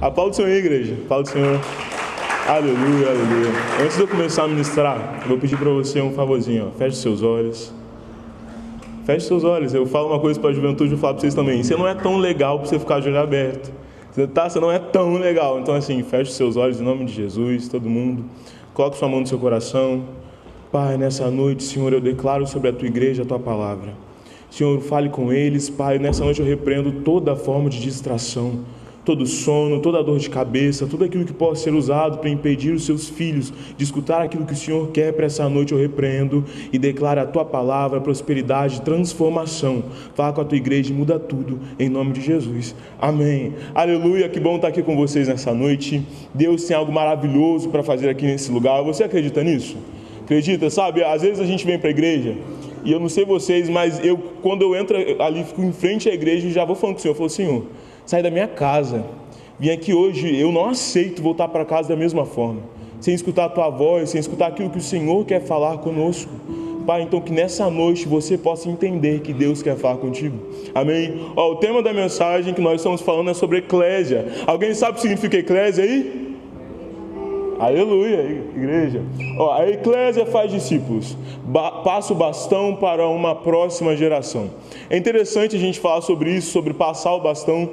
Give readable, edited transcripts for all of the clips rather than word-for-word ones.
Aplaude o Senhor aí, igreja. Aplaude o Senhor. Aleluia, aleluia. Antes de eu começar a ministrar, eu vou pedir para você um favorzinho. Ó. Feche seus olhos. Feche seus olhos. Eu falo uma coisa para a juventude, eu falo para vocês também. Você não é tão legal para você ficar de olho aberto. Você não é tão legal. Então, assim, feche seus olhos em nome de Jesus, todo mundo. Coloque sua mão no seu coração. Pai, nessa noite, Senhor, eu declaro sobre a tua igreja a tua palavra. Senhor, fale com eles. Pai, nessa noite eu repreendo toda forma de distração, todo sono, toda dor de cabeça, tudo aquilo que possa ser usado para impedir os seus filhos de escutar aquilo que o Senhor quer para essa noite, eu repreendo e declaro a tua palavra, prosperidade, transformação. Fala com a tua igreja e muda tudo, em nome de Jesus. Amém. Aleluia, que bom estar aqui com vocês nessa noite. Deus tem algo maravilhoso para fazer aqui nesse lugar. Você acredita nisso? Acredita? Sabe, às vezes a gente vem para a igreja e eu não sei vocês, mas quando eu entro ali, fico em frente à igreja e já vou falando com o Senhor, eu falo, Senhor, sai da minha casa, vim aqui hoje, eu não aceito voltar para casa da mesma forma, sem escutar a tua voz, sem escutar aquilo que o Senhor quer falar conosco. Pai, então que nessa noite você possa entender que Deus quer falar contigo. Amém? O tema da mensagem que nós estamos falando é sobre eclésia. Alguém sabe o que significa eclésia aí? Aleluia, igreja. A eclésia faz discípulos, passa o bastão para uma próxima geração. É interessante a gente falar sobre isso, sobre passar o bastão,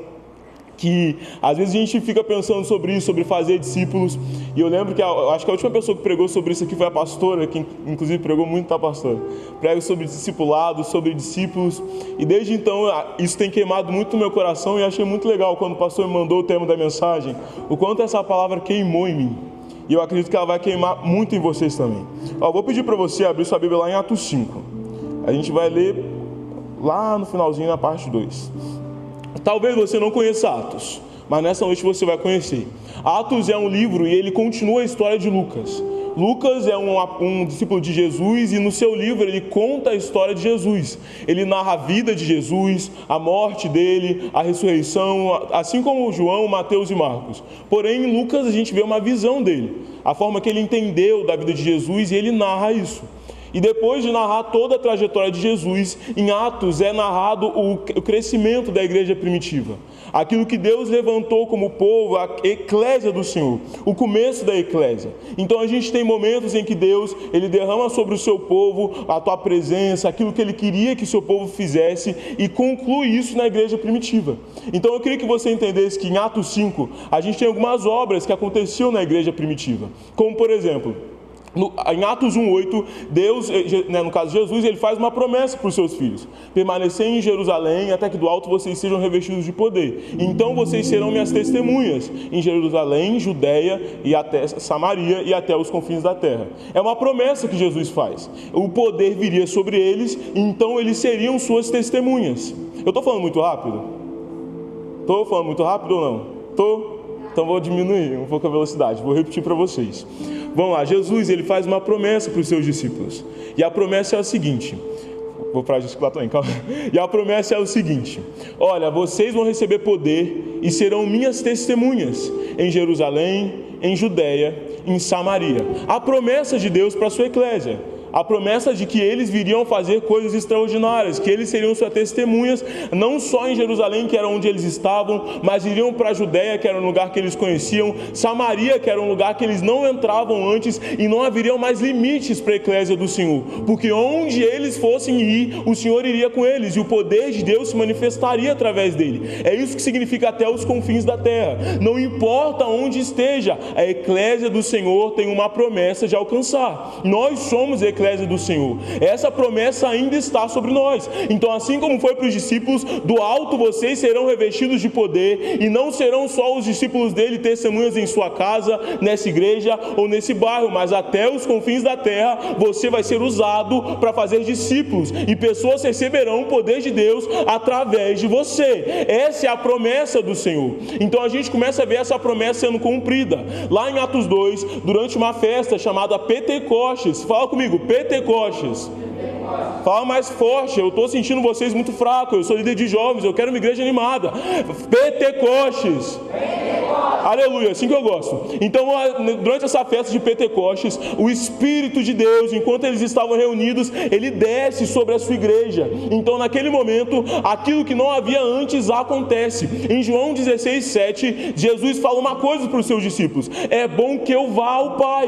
que às vezes a gente fica pensando sobre isso, sobre fazer discípulos, e eu lembro que acho que a última pessoa que pregou sobre isso aqui foi a pastora, que inclusive pregou muito, tá, pastora? Prega sobre discipulado, sobre discípulos, e desde então isso tem queimado muito no meu coração, e achei muito legal quando o pastor me mandou o tema da mensagem, o quanto essa palavra queimou em mim, e eu acredito que ela vai queimar muito em vocês também. Vou pedir para você abrir sua Bíblia lá em Atos 5, a gente vai ler lá no finalzinho, na parte 2. Talvez você não conheça Atos, mas nessa noite você vai conhecer. Atos é um livro e ele continua a história de Lucas. Lucas é um discípulo de Jesus e no seu livro ele conta a história de Jesus. Ele narra a vida de Jesus, a morte dele, a ressurreição, assim como João, Mateus e Marcos. Porém, em Lucas a gente vê uma visão dele, a forma que ele entendeu da vida de Jesus, e ele narra isso. E depois de narrar toda a trajetória de Jesus, em Atos é narrado o crescimento da igreja primitiva. Aquilo que Deus levantou como povo, a eclésia do Senhor, o começo da eclésia. Então a gente tem momentos em que Deus, ele derrama sobre o seu povo a tua presença, aquilo que ele queria que o seu povo fizesse, e conclui isso na igreja primitiva. Então eu queria que você entendesse que em Atos 5, a gente tem algumas obras que aconteciam na igreja primitiva. Como por exemplo, em Atos 1:8, Deus, no caso Jesus, ele faz uma promessa para os seus filhos: permanecer em Jerusalém até que do alto vocês sejam revestidos de poder. Então vocês serão minhas testemunhas em Jerusalém, Judeia e até Samaria e até os confins da terra. É uma promessa que Jesus faz. O poder viria sobre eles, então eles seriam suas testemunhas. Eu estou falando muito rápido? Estou falando muito rápido ou não? Estou? Então vou diminuir um pouco a velocidade, vou repetir para vocês. Vamos lá, Jesus ele faz uma promessa para os seus discípulos. E a promessa é a seguinte, vou para a gesticular também, calma. E a promessa é o seguinte: olha, vocês vão receber poder e serão minhas testemunhas em Jerusalém, em Judeia, em Samaria. A promessa de Deus para a sua eclésia. A promessa de que eles viriam fazer coisas extraordinárias, que eles seriam suas testemunhas, não só em Jerusalém, que era onde eles estavam, mas iriam para a Judeia, que era um lugar que eles conheciam, Samaria, que era um lugar que eles não entravam antes, e não haveriam mais limites para a eclésia do Senhor, porque onde eles fossem ir, o Senhor iria com eles, e o poder de Deus se manifestaria através dele. É isso que significa até os confins da terra. Não importa onde esteja, a eclésia do Senhor tem uma promessa de alcançar. Nós somos a eclésia do Senhor. Essa promessa ainda está sobre nós. Então, assim como foi para os discípulos, do alto vocês serão revestidos de poder, e não serão só os discípulos dele testemunhas em sua casa, nessa igreja ou nesse bairro, mas até os confins da terra você vai ser usado para fazer discípulos, e pessoas receberão o poder de Deus através de você. Essa é a promessa do Senhor. Então a gente começa a ver essa promessa sendo cumprida. Lá em Atos 2, durante uma festa chamada Pentecostes, fala comigo, Pentecostes. Fala mais forte, eu estou sentindo vocês muito fracos, eu sou líder de jovens, eu quero uma igreja animada. Pentecostes. Aleluia, assim que eu gosto. Então, durante essa festa de Pentecostes, o Espírito de Deus, enquanto eles estavam reunidos, ele desce sobre a sua igreja. Então, naquele momento, aquilo que não havia antes acontece. Em João 16:7, Jesus fala uma coisa para os seus discípulos: é bom que eu vá ao Pai.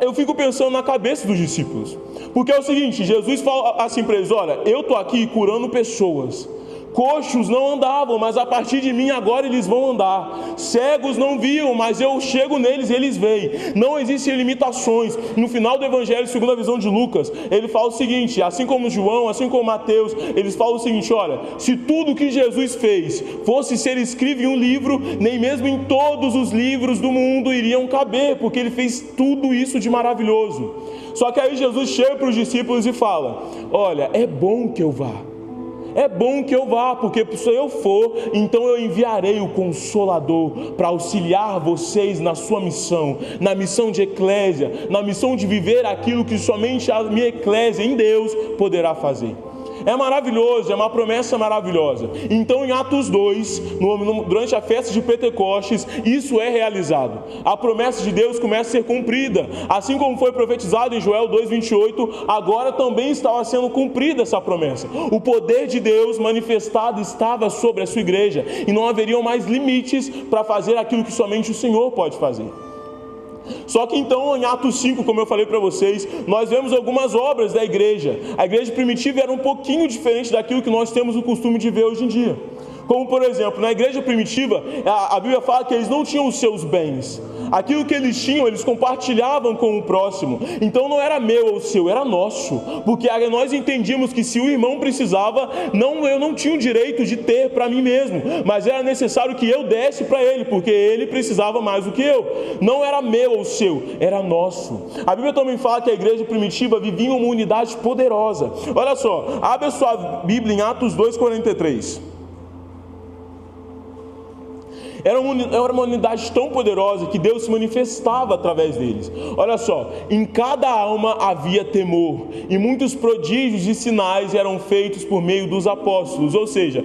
Eu fico pensando na cabeça dos discípulos, porque é o seguinte, Jesus fala assim para eles: olha, eu estou aqui curando pessoas. Coxos não andavam, mas a partir de mim agora eles vão andar. Cegos não viam, mas eu chego neles e eles veem. Não existem limitações. No final do Evangelho, segundo a visão de Lucas, ele fala o seguinte, assim como João, assim como Mateus, eles falam o seguinte: olha, se tudo que Jesus fez fosse ser escrito em um livro, nem mesmo em todos os livros do mundo iriam caber, porque ele fez tudo isso de maravilhoso. Só que aí Jesus chega para os discípulos e fala: olha, é bom que eu vá. É bom que eu vá, porque se eu for, então eu enviarei o Consolador para auxiliar vocês na sua missão, na missão de eclésia, na missão de viver aquilo que somente a minha eclésia em Deus poderá fazer. É maravilhoso, é uma promessa maravilhosa. Então, em Atos 2, durante a festa de Pentecostes, isso é realizado. A promessa de Deus começa a ser cumprida. Assim como foi profetizado em Joel 2:28, agora também estava sendo cumprida essa promessa. O poder de Deus manifestado estava sobre a sua igreja, e não haveriam mais limites para fazer aquilo que somente o Senhor pode fazer. Só que então, em Atos 5, como eu falei para vocês, nós vemos algumas obras da igreja. A igreja primitiva era um pouquinho diferente daquilo que nós temos o costume de ver hoje em dia. Como, por exemplo, na igreja primitiva, a Bíblia fala que eles não tinham os seus bens. Aquilo que eles tinham, eles compartilhavam com o próximo. Então não era meu ou seu, era nosso. Porque nós entendíamos que se o irmão precisava, eu não tinha o direito de ter para mim mesmo, mas era necessário que eu desse para ele, porque ele precisava mais do que eu. Não era meu ou seu, era nosso. A Bíblia também fala que a igreja primitiva vivia em uma unidade poderosa. Olha só, abre a sua Bíblia em Atos 2:43. Era uma unidade tão poderosa que Deus se manifestava através deles. Olha só, em cada alma havia temor, e muitos prodígios e sinais eram feitos por meio dos apóstolos, ou seja,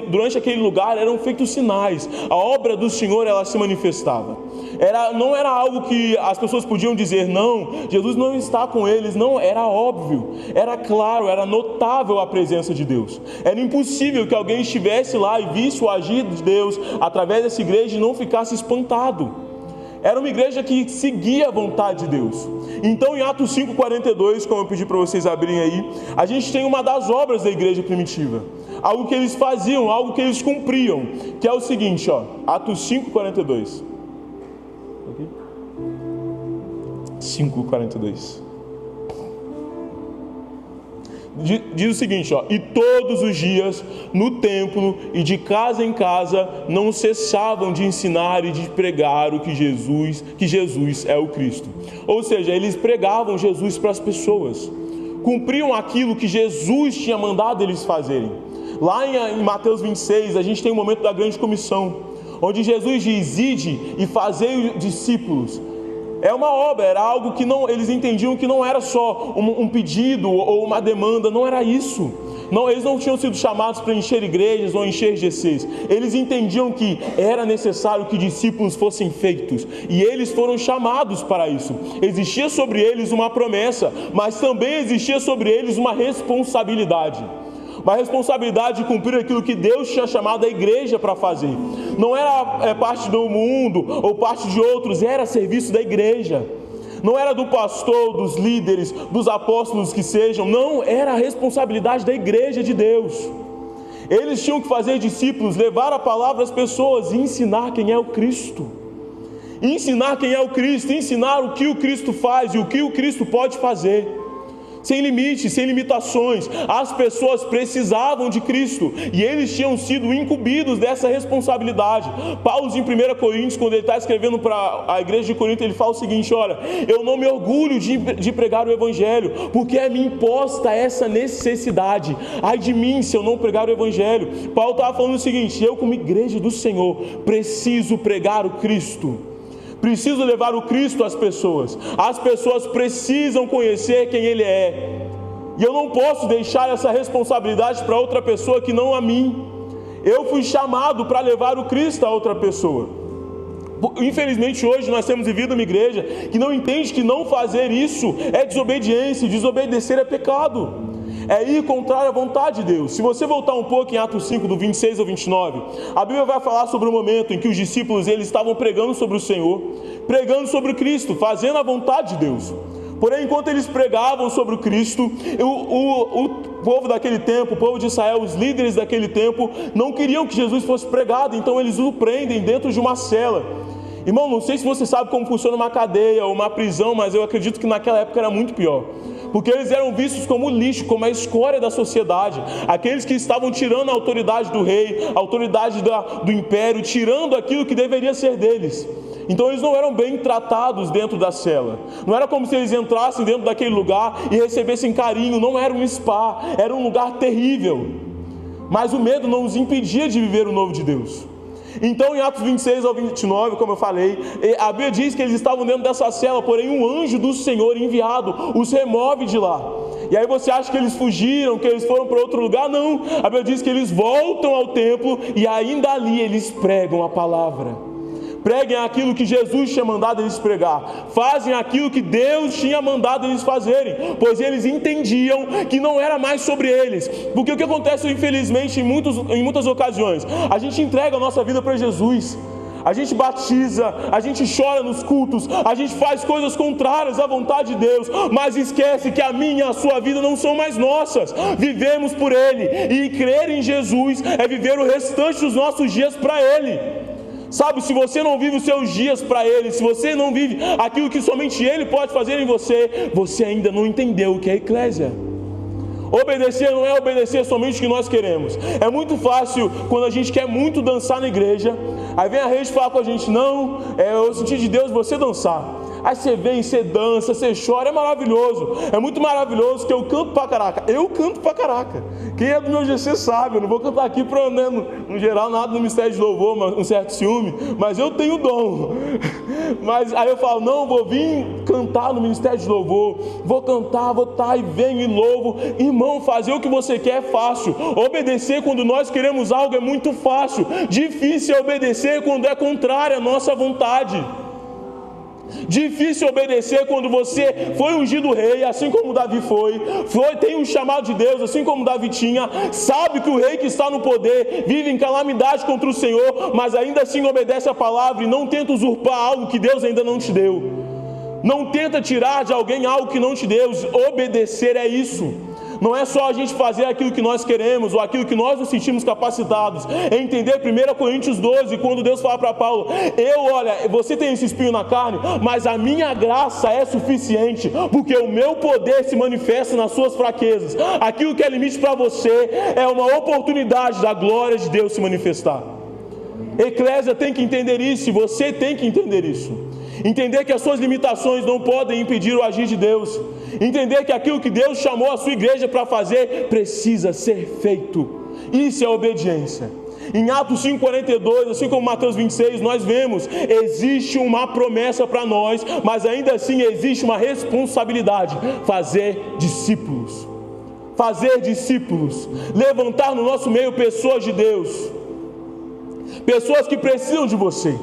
durante aquele lugar eram feitos sinais. A obra do Senhor, ela se manifestava. Não era algo que as pessoas podiam dizer: não, Jesus não está com eles. Não, era óbvio, era claro, era notável a presença de Deus. Era impossível que alguém estivesse lá e visse o agir de Deus através dessa igreja e não ficasse espantado. Era uma igreja que seguia a vontade de Deus. Então, em Atos 5:42, como eu pedi para vocês abrirem aí, a gente tem uma das obras da igreja primitiva, algo que eles faziam, algo que eles cumpriam, que é o seguinte, Atos 5:42. 5:42. Diz o seguinte, e todos os dias no templo e de casa em casa não cessavam de ensinar e de pregar que Jesus é o Cristo. Ou seja, eles pregavam Jesus para as pessoas, cumpriam aquilo que Jesus tinha mandado eles fazerem. Lá em Mateus 26, a gente tem o momento da grande comissão, onde Jesus diz: ide e fazei discípulos. É uma obra, era algo que eles entendiam que não era só um pedido ou uma demanda, não era isso. Não, eles não tinham sido chamados para encher igrejas ou encher GCs. Eles entendiam que era necessário que discípulos fossem feitos, e eles foram chamados para isso. Existia sobre eles uma promessa, mas também existia sobre eles uma responsabilidade. Uma responsabilidade de cumprir aquilo que Deus tinha chamado a igreja para fazer. Não era parte do mundo ou parte de outros, era serviço da igreja. Não era do pastor, dos líderes, dos apóstolos que sejam, não, era a responsabilidade da igreja de Deus. Eles tinham que fazer discípulos, levar a palavra às pessoas e ensinar quem é o Cristo. Ensinar quem é o Cristo, ensinar o que o Cristo faz e o que o Cristo pode fazer. Sem limites, sem limitações. As pessoas precisavam de Cristo e eles tinham sido incumbidos dessa responsabilidade. Paulo, em 1 Coríntios, quando ele está escrevendo para a igreja de Corinto, ele fala o seguinte: olha, eu não me orgulho de pregar o Evangelho, porque é me imposta essa necessidade. Ai de mim se eu não pregar o Evangelho. Paulo estava falando o seguinte: eu, como igreja do Senhor, preciso pregar o Cristo. Preciso levar o Cristo às pessoas. As pessoas precisam conhecer quem Ele é. E eu não posso deixar essa responsabilidade para outra pessoa que não a mim. Eu fui chamado para levar o Cristo a outra pessoa. Infelizmente hoje nós temos vivido uma igreja que não entende que não fazer isso é desobediência, e desobedecer é pecado. É ir contrário à vontade de Deus. Se você voltar um pouco em Atos 5, do 26 ao 29, a Bíblia vai falar sobre o momento em que os discípulos eles estavam pregando sobre o Senhor, pregando sobre Cristo, fazendo a vontade de Deus. Porém, enquanto eles pregavam sobre o Cristo, o povo daquele tempo, o povo de Israel, os líderes daquele tempo, não queriam que Jesus fosse pregado, então eles o prendem dentro de uma cela. Irmão, não sei se você sabe como funciona uma cadeia ou uma prisão, mas eu acredito que naquela época era muito pior. Porque eles eram vistos como lixo, como a escória da sociedade. Aqueles que estavam tirando a autoridade do rei, a autoridade do império, tirando aquilo que deveria ser deles. Então eles não eram bem tratados dentro da cela. Não era como se eles entrassem dentro daquele lugar e recebessem carinho. Não era um spa, era um lugar terrível. Mas o medo não os impedia de viver o novo de Deus. Então em Atos 26 ao 29, como eu falei, a Bíblia diz que eles estavam dentro dessa cela, porém um anjo do Senhor enviado os remove de lá. E aí você acha que eles fugiram, que eles foram para outro lugar? Não, a Bíblia diz que eles voltam ao templo e ainda ali eles pregam a palavra. Preguem aquilo que Jesus tinha mandado eles pregar, fazem aquilo que Deus tinha mandado eles fazerem, pois eles entendiam que não era mais sobre eles. Porque o que acontece infelizmente em muitas ocasiões, a gente entrega a nossa vida para Jesus, a gente batiza, a gente chora nos cultos, a gente faz coisas contrárias à vontade de Deus, mas esquece que a minha e a sua vida não são mais nossas, vivemos por Ele, e crer em Jesus é viver o restante dos nossos dias para Ele. Sabe, se você não vive os seus dias para Ele, se você não vive aquilo que somente Ele pode fazer em você, você ainda não entendeu o que é eclésia. Obedecer não é obedecer somente o que nós queremos. É muito fácil quando a gente quer muito dançar na igreja, aí vem a rede falar com a gente: não, eu senti de Deus você dançar. Aí você vem, você dança, você chora, é maravilhoso. É muito maravilhoso que eu canto pra caraca. Eu canto pra caraca. Quem é do meu GC sabe, eu não vou cantar aqui para, né, no geral, nada no ministério de louvor, um certo ciúme, mas eu tenho dom. Mas aí eu falo: não, vou vir cantar no ministério de louvor, vou cantar, vou estar e venho e louvo. Irmão, fazer o que você quer é fácil. Obedecer quando nós queremos algo é muito fácil. Difícil é obedecer quando é contrário à nossa vontade. Difícil obedecer quando você foi ungido rei, assim como Davi tem um chamado de Deus, assim como Davi tinha, sabe que o rei que está no poder vive em calamidade contra o Senhor, mas ainda assim obedece a palavra e não tenta usurpar algo que Deus ainda não te deu. Não tenta tirar de alguém algo que não te deu. Obedecer é isso. Não é só a gente fazer aquilo que nós queremos ou aquilo que nós nos sentimos capacitados. É entender 1 Coríntios 12, quando Deus fala para Paulo: olha, você tem esse espinho na carne, mas a minha graça é suficiente, porque o meu poder se manifesta nas suas fraquezas. Aquilo que é limite para você é uma oportunidade da glória de Deus se manifestar. Eclésia tem que entender isso, e você tem que entender isso. Entender que as suas limitações não podem impedir o agir de Deus. Entender que aquilo que Deus chamou a sua igreja para fazer precisa ser feito. Isso é obediência. Em Atos 5,42, assim como Mateus 26, nós vemos, existe uma promessa para nós, mas ainda assim existe uma responsabilidade: fazer discípulos. Fazer discípulos. Levantar no nosso meio pessoas de Deus. Pessoas que precisam de você.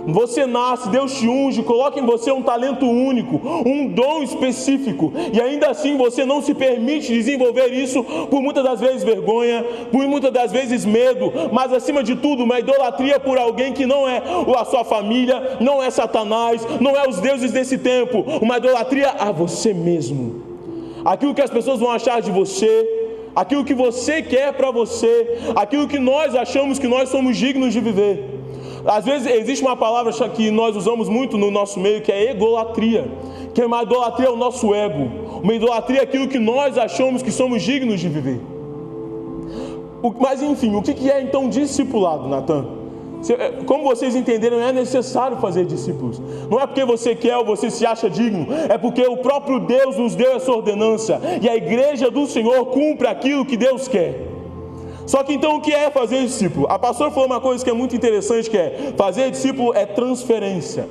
Você nasce, Deus te unge, coloca em você um talento único, um dom específico, e ainda assim você não se permite desenvolver isso por muitas das vezes vergonha, por muitas das vezes medo, mas acima de tudo uma idolatria por alguém que não é a sua família, não é Satanás, não é os deuses desse tempo, uma idolatria a você mesmo. Aquilo que as pessoas vão achar de você, aquilo que você quer para você, aquilo que nós achamos que nós somos dignos de viver. Às vezes existe uma palavra que nós usamos muito no nosso meio, que é egolatria, que é uma idolatria ao nosso ego, uma idolatria àquilo que nós achamos que somos dignos de viver. Mas enfim, o que é então discipulado, Natan? Como vocês entenderam, é necessário fazer discípulos. Não é porque você quer ou você se acha digno, é porque o próprio Deus nos deu essa ordenança, e a igreja do Senhor cumpre aquilo que Deus quer. Só que então o que é fazer discípulo? A pastora falou uma coisa que é muito interessante, que é: fazer discípulo é transferência.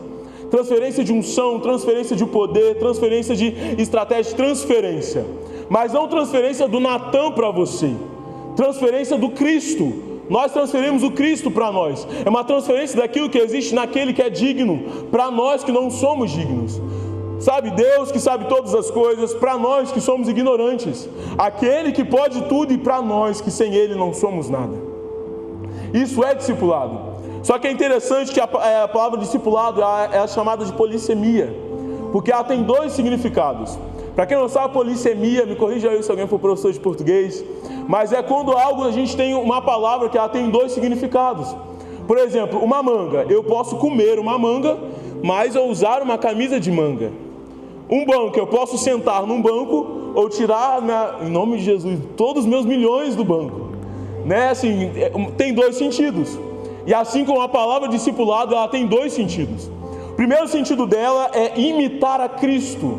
Transferência de unção, transferência de poder, transferência de estratégia, transferência. Mas não transferência do Natan para você. Transferência do Cristo Nós transferimos o Cristo para nós. É uma transferência daquilo que existe naquele que é digno, para nós que não somos dignos. Sabe, Deus que sabe todas as coisas, para nós que somos ignorantes. Aquele que pode tudo e para nós que sem Ele não somos nada. Isso é discipulado. Só que é interessante que a palavra discipulado é chamada de polissemia, porque ela tem dois significados. Para quem não sabe, polissemia, me corrija aí se alguém for professor de português, mas é quando a gente tem uma palavra que ela tem dois significados. Por exemplo, uma manga. Eu posso comer uma manga, mas eu usar uma camisa de manga. Um banco, eu posso sentar num banco ou tirar, em nome de Jesus, todos os meus milhões do banco. Né? Assim, tem dois sentidos. E assim como a palavra discipulado, ela tem dois sentidos. O primeiro sentido dela é imitar a Cristo.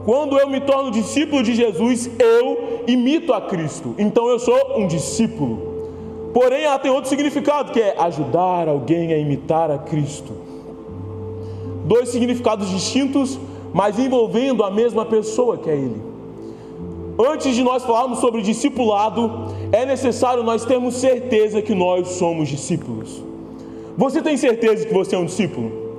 Quando eu me torno discípulo de Jesus, eu imito a Cristo. Então eu sou um discípulo. Porém, ela tem outro significado, que é ajudar alguém a imitar a Cristo. Dois significados distintos, mas envolvendo a mesma pessoa que é Ele. Antes de nós falarmos sobre discipulado, é necessário nós termos certeza que nós somos discípulos. Você tem certeza que você é um discípulo?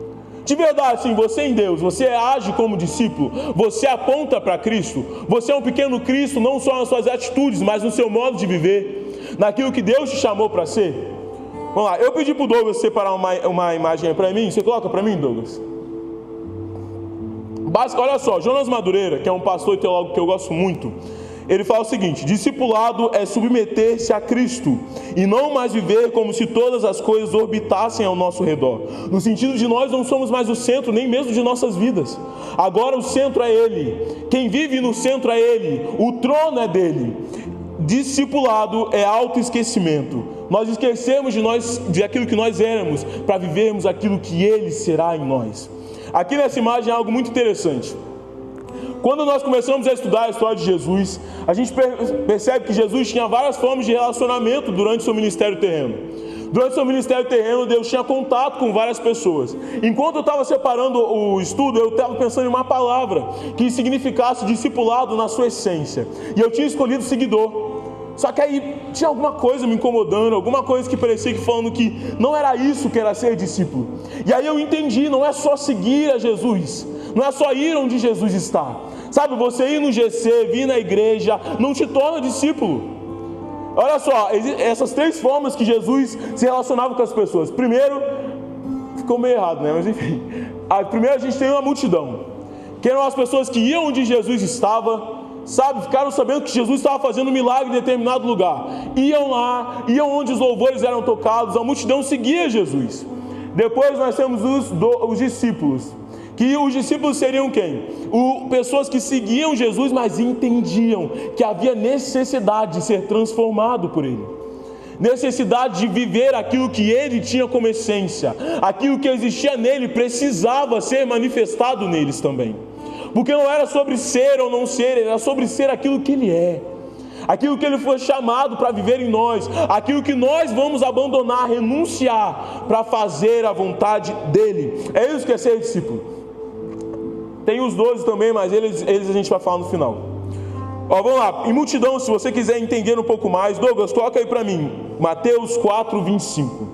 De verdade, sim, você em Deus, você age como discípulo, você aponta para Cristo, você é um pequeno Cristo, não só nas suas atitudes, mas no seu modo de viver, naquilo que Deus te chamou para ser. Vamos lá, eu pedi para o Douglas separar uma imagem aí para mim, você coloca para mim, Douglas? Olha só, Jonas Madureira, que é um pastor e teólogo que eu gosto muito, ele fala o seguinte: discipulado é submeter-se a Cristo e não mais viver como se todas as coisas orbitassem ao nosso redor, no sentido de nós não somos mais o centro nem mesmo de nossas vidas. Agora o centro é Ele, quem vive no centro é Ele, o trono é dele. Discipulado é autoesquecimento. Nós esquecemos de aquilo que nós éramos para vivermos aquilo que Ele será em nós. Aqui nessa imagem é algo muito interessante. Quando nós começamos a estudar a história de Jesus, a gente percebe que Jesus tinha várias formas de relacionamento durante seu ministério terreno. Durante seu ministério terreno, Deus tinha contato com várias pessoas. Enquanto eu estava separando o estudo, eu estava pensando em uma palavra que significasse discipulado na sua essência. E eu tinha escolhido seguidor. Só que aí tinha alguma coisa me incomodando, alguma coisa que parecia que falando que não era isso que era ser discípulo. E aí eu entendi, não é só seguir a Jesus, não é só ir onde Jesus está. Sabe, você ir no GC, vir na igreja, não te torna discípulo. Olha só, essas três formas que Jesus se relacionava com as pessoas. Primeiro, ficou meio errado, né? Mas enfim. Primeiro a gente tem uma multidão, que eram as pessoas que iam onde Jesus estava, sabe, ficaram sabendo que Jesus estava fazendo um milagre em determinado lugar. Iam lá, iam onde os louvores eram tocados, a multidão seguia Jesus. Depois nós temos os discípulos. Que os discípulos seriam quem? Pessoas que seguiam Jesus, mas entendiam que havia necessidade de ser transformado por Ele. Necessidade de viver aquilo que Ele tinha como essência. Aquilo que existia nele precisava ser manifestado neles também. Porque não era sobre ser ou não ser, era sobre ser aquilo que Ele é. Aquilo que Ele foi chamado para viver em nós. Aquilo que nós vamos abandonar, renunciar para fazer a vontade dEle. É isso que é ser discípulo. Tem os 12 também, mas eles a gente vai falar no final. Ó, vamos lá, em multidão, se você quiser entender um pouco mais, Douglas, coloca aí para mim, Mateus 4, 25.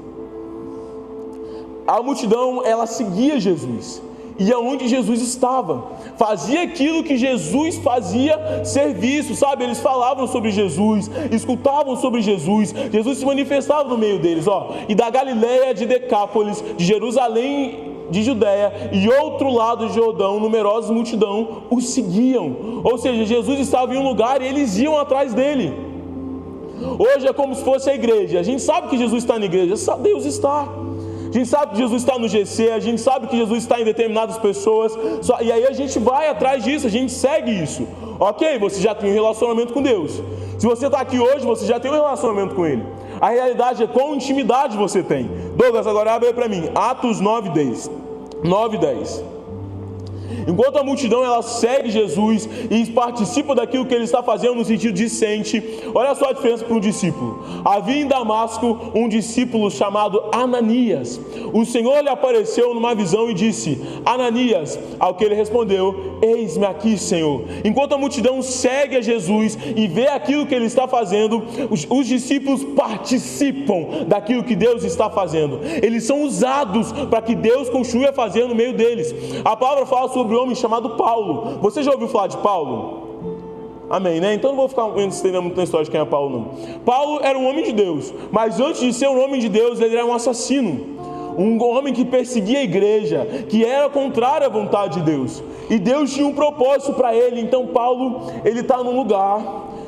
A multidão, ela seguia Jesus, ia onde Jesus estava, fazia aquilo que Jesus fazia ser visto, sabe? Eles falavam sobre Jesus, escutavam sobre Jesus, Jesus se manifestava no meio deles, ó. E da Galileia, de Decápolis, de Jerusalém, de Judéia e outro lado de Jordão, numerosas multidão os seguiam. Ou seja, Jesus estava em um lugar e eles iam atrás dele. Hoje é como se fosse a igreja. A gente sabe que Jesus está na igreja, Deus está. A gente sabe que Jesus está no GC, a gente sabe que Jesus está em determinadas pessoas, e aí a gente vai atrás disso, a gente segue isso. Ok, você já tem um relacionamento com Deus. Se você está aqui hoje, você já tem um relacionamento com Ele. A realidade é qual intimidade você tem. Douglas, agora abre aí para mim, Atos 9:10. Enquanto a multidão ela segue Jesus e participa daquilo que ele está fazendo no sentido discente, olha só a diferença para um discípulo. Havia em Damasco um discípulo chamado Ananias. O Senhor lhe apareceu numa visão e disse: Ananias. Ao que ele respondeu: eis-me aqui, Senhor. Enquanto a multidão segue a Jesus e vê aquilo que ele está fazendo, os discípulos participam daquilo que Deus está fazendo. Eles são usados para que Deus continue a fazer no meio deles. A palavra fala sobre um homem chamado Paulo. Você já ouviu falar de Paulo? Amém, né? Então não vou ficar estendendo muito na história de quem é Paulo, não. Paulo era um homem de Deus, mas antes de ser um homem de Deus, ele era um assassino. Um homem que perseguia a igreja, que era contrário à vontade de Deus. E Deus tinha um propósito para ele. Então Paulo, ele está num lugar,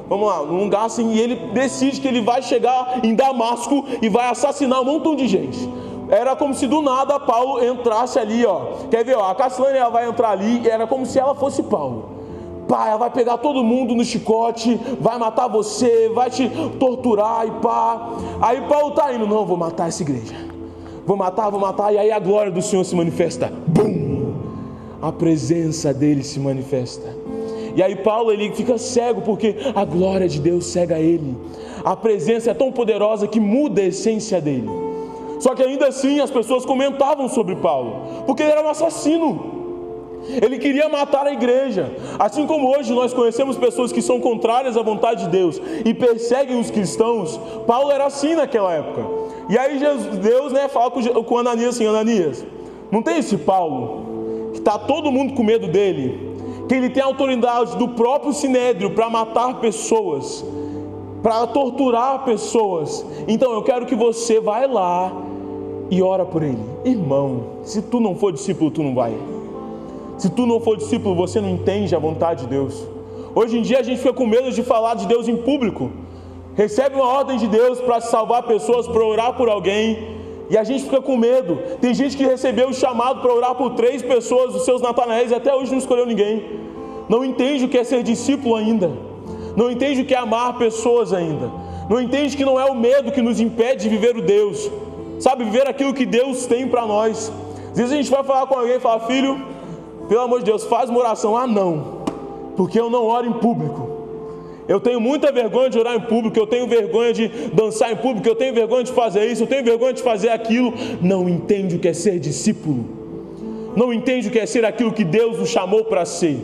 vamos lá, num lugar assim, e ele decide que ele vai chegar em Damasco e vai assassinar um montão de gente. Era como se do nada Paulo entrasse ali, ó. Quer ver, ó, a Cassilane, ela vai entrar ali, e era como se ela fosse Paulo. Pá, ela vai pegar todo mundo no chicote, vai matar você, vai te torturar e pá. Aí Paulo tá indo, não, vou matar essa igreja. Vou matar, e aí a glória do Senhor se manifesta. Bum! A presença dele se manifesta. E aí Paulo, ele fica cego, porque a glória de Deus cega ele. A presença é tão poderosa que muda a essência dele. Só que ainda assim as pessoas comentavam sobre Paulo, porque ele era um assassino. Ele queria matar a igreja. Assim como hoje nós conhecemos pessoas que são contrárias à vontade de Deus e perseguem os cristãos, Paulo era assim naquela época. E aí Deus, né, fala com Ananias assim: Ananias, não tem esse Paulo, que está todo mundo com medo dele, que ele tem autoridade do próprio Sinédrio para matar pessoas, para torturar pessoas. Então eu quero que você vá lá e ora por ele. Irmão, se tu não for discípulo, tu não vai. Se tu não for discípulo, você não entende a vontade de Deus. Hoje em dia a gente fica com medo de falar de Deus em público. Recebe uma ordem de Deus para salvar pessoas, para orar por alguém, e a gente fica com medo. Tem gente que recebeu o chamado para orar por 3 pessoas, os seus Natanaéis, e até hoje não escolheu ninguém. Não entende o que é ser discípulo ainda. Não entende o que é amar pessoas ainda. Não entende que não é o medo que nos impede de viver o Deus. Sabe, viver aquilo que Deus tem para nós. Às vezes a gente vai falar com alguém e fala: filho, pelo amor de Deus, faz uma oração. Ah, não, porque eu não oro em público. Eu tenho muita vergonha de orar em público, eu tenho vergonha de dançar em público, eu tenho vergonha de fazer isso, eu tenho vergonha de fazer aquilo. Não entende o que é ser discípulo. Não entende o que é ser aquilo que Deus nos chamou para ser.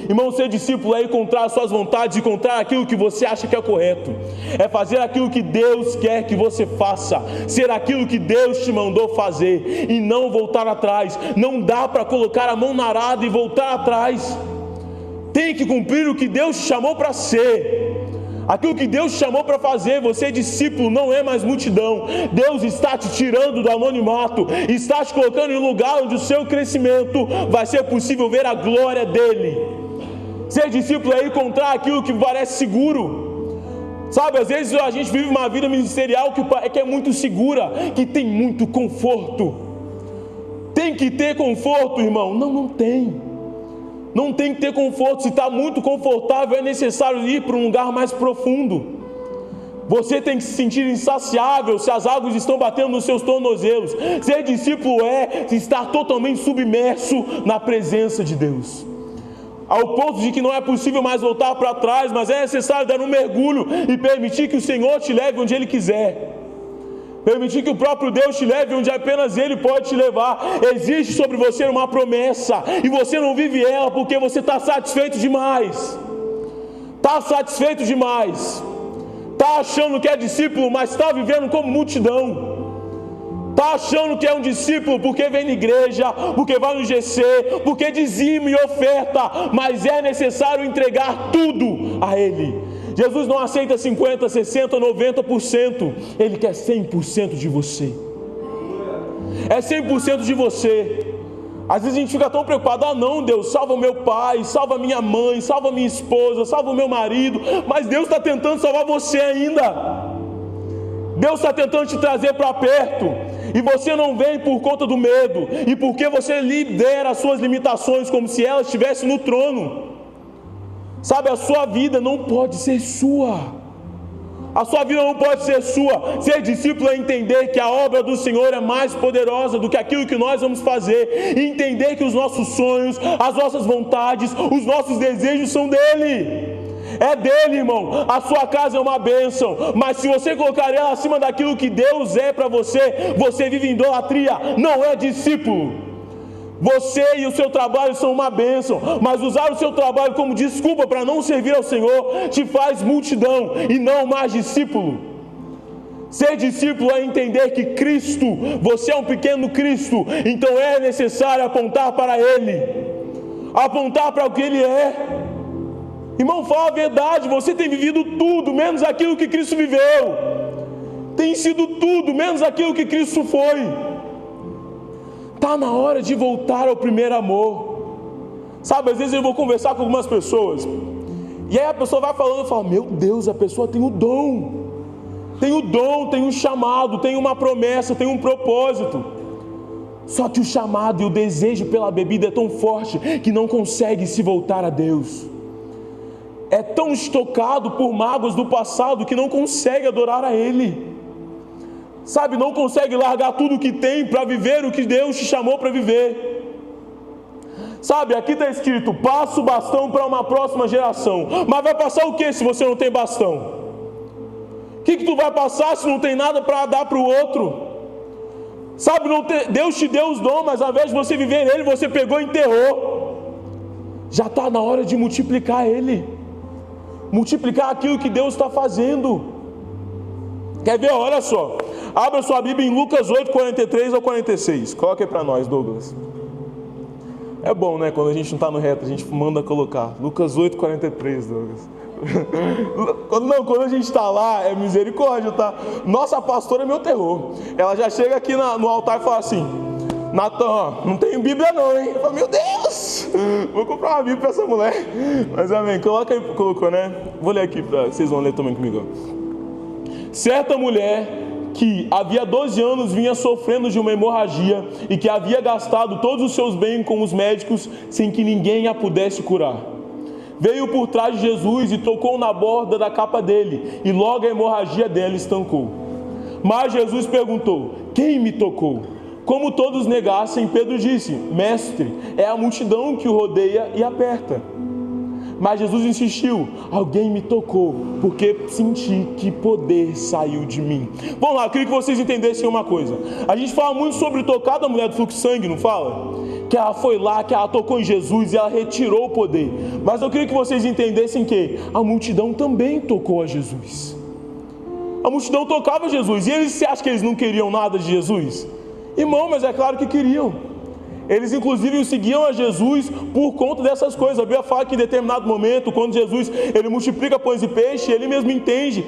Irmão, ser discípulo é encontrar as suas vontades, encontrar aquilo que você acha que é correto. É fazer aquilo que Deus quer que você faça. Ser aquilo que Deus te mandou fazer e não voltar atrás. Não dá para colocar a mão na arada e voltar atrás. Tem que cumprir o que Deus te chamou para ser. Aquilo que Deus te chamou para fazer. Você, discípulo, não é mais multidão. Deus está te tirando do anonimato, está te colocando em um lugar onde o seu crescimento vai ser possível ver a glória dele. Ser discípulo é encontrar aquilo que parece seguro. Sabe, às vezes a gente vive uma vida ministerial que é muito segura, que tem muito conforto. Tem que ter conforto, irmão? Não tem. Não tem que ter conforto. Se está muito confortável, é necessário ir para um lugar mais profundo. Você tem que se sentir insaciável se as águas estão batendo nos seus tornozelos. Ser discípulo é estar totalmente submerso na presença de Deus, ao ponto de que não é possível mais voltar para trás, mas é necessário dar um mergulho e permitir que o Senhor te leve onde Ele quiser. Permitir que o próprio Deus te leve onde apenas Ele pode te levar. Existe sobre você uma promessa, e você não vive ela porque você está satisfeito demais. Está satisfeito demais. Está achando que é discípulo, mas está vivendo como multidão. Está achando que é um discípulo porque vem na igreja, porque vai no GC, porque dizima e oferta, mas é necessário entregar tudo a Ele. Jesus não aceita 50%, 60%, 90%, Ele quer 100% de você. É 100% de você. Às vezes a gente fica tão preocupado: ah não, Deus, salva o meu pai, salva minha mãe, salva minha esposa, salva o meu marido. Mas Deus está tentando salvar você ainda. Deus está tentando te trazer para perto, e você não vem por conta do medo, e porque você lidera as suas limitações como se elas estivessem no trono. Sabe, a sua vida não pode ser sua. A sua vida não pode ser sua. Ser discípulo é entender que a obra do Senhor é mais poderosa do que aquilo que nós vamos fazer. E entender que os nossos sonhos, as nossas vontades, os nossos desejos são dele. É dele, irmão. A sua casa é uma bênção, mas se você colocar ela acima daquilo que Deus é para você, você vive em idolatria. Não é discípulo. Você e o seu trabalho são uma bênção, mas usar o seu trabalho como desculpa para não servir ao Senhor te faz multidão e não mais discípulo. Ser discípulo é entender que Cristo, você é um pequeno Cristo, então é necessário apontar para Ele, apontar para o que Ele é. Irmão, fala a verdade, você tem vivido tudo menos aquilo que Cristo viveu, tem sido tudo menos aquilo que Cristo foi. Está na hora de voltar ao primeiro amor. Sabe, às vezes eu vou conversar com algumas pessoas, e aí a pessoa vai falando, eu falo, meu Deus, a pessoa tem o dom, tem um chamado, tem uma promessa, tem um propósito. Só que o chamado e o desejo pela bebida é tão forte que não consegue se voltar a Deus. É tão estocado por mágoas do passado que não consegue adorar a Ele. Sabe, não consegue largar tudo o que tem para viver o que Deus te chamou para viver. Sabe, aqui está escrito, passa o bastão para uma próxima geração. Mas vai passar o que se você não tem bastão? O que tu vai passar se não tem nada para dar para o outro? Sabe, Deus te deu os dons, mas ao invés de você viver nele, você pegou e enterrou. Já está na hora de multiplicar ele. Multiplicar aquilo que Deus está fazendo. Quer ver? Olha só. Abra sua Bíblia em Lucas 8, 43 ao 46. Coloca aí para nós, Douglas. É bom, né? Quando a gente não está no reto, a gente manda colocar. Lucas 8, 43, Douglas. Quando a gente está lá, é misericórdia, tá? Nossa pastora é meu terror. Ela já chega aqui no altar e fala assim, Natan, não tenho Bíblia não, hein? Eu falo, meu Deus, vou comprar uma Bíblia para essa mulher. Mas amém, coloca aí, colocou, né? Vou ler aqui, vocês vão ler também comigo. Certa mulher que havia 12 anos vinha sofrendo de uma hemorragia e que havia gastado todos os seus bens com os médicos sem que ninguém a pudesse curar. Veio por trás de Jesus e tocou na borda da capa dele, e logo a hemorragia dela estancou. Mas Jesus perguntou, quem me tocou? Como todos negassem, Pedro disse, mestre, é a multidão que o rodeia e aperta. Mas Jesus insistiu, alguém me tocou, porque senti que poder saiu de mim. Vamos lá, eu queria que vocês entendessem uma coisa. A gente fala muito sobre tocar da mulher do fluxo de sangue, não fala? Que ela foi lá, que ela tocou em Jesus e ela retirou o poder. Mas eu queria que vocês entendessem que a multidão também tocou a Jesus. A multidão tocava Jesus. E eles, você acha que eles não queriam nada de Jesus? Irmão, mas é claro que queriam. Eles inclusive seguiam a Jesus por conta dessas coisas. A Bíblia fala que em determinado momento, quando Jesus ele multiplica pães e peixe, ele mesmo entende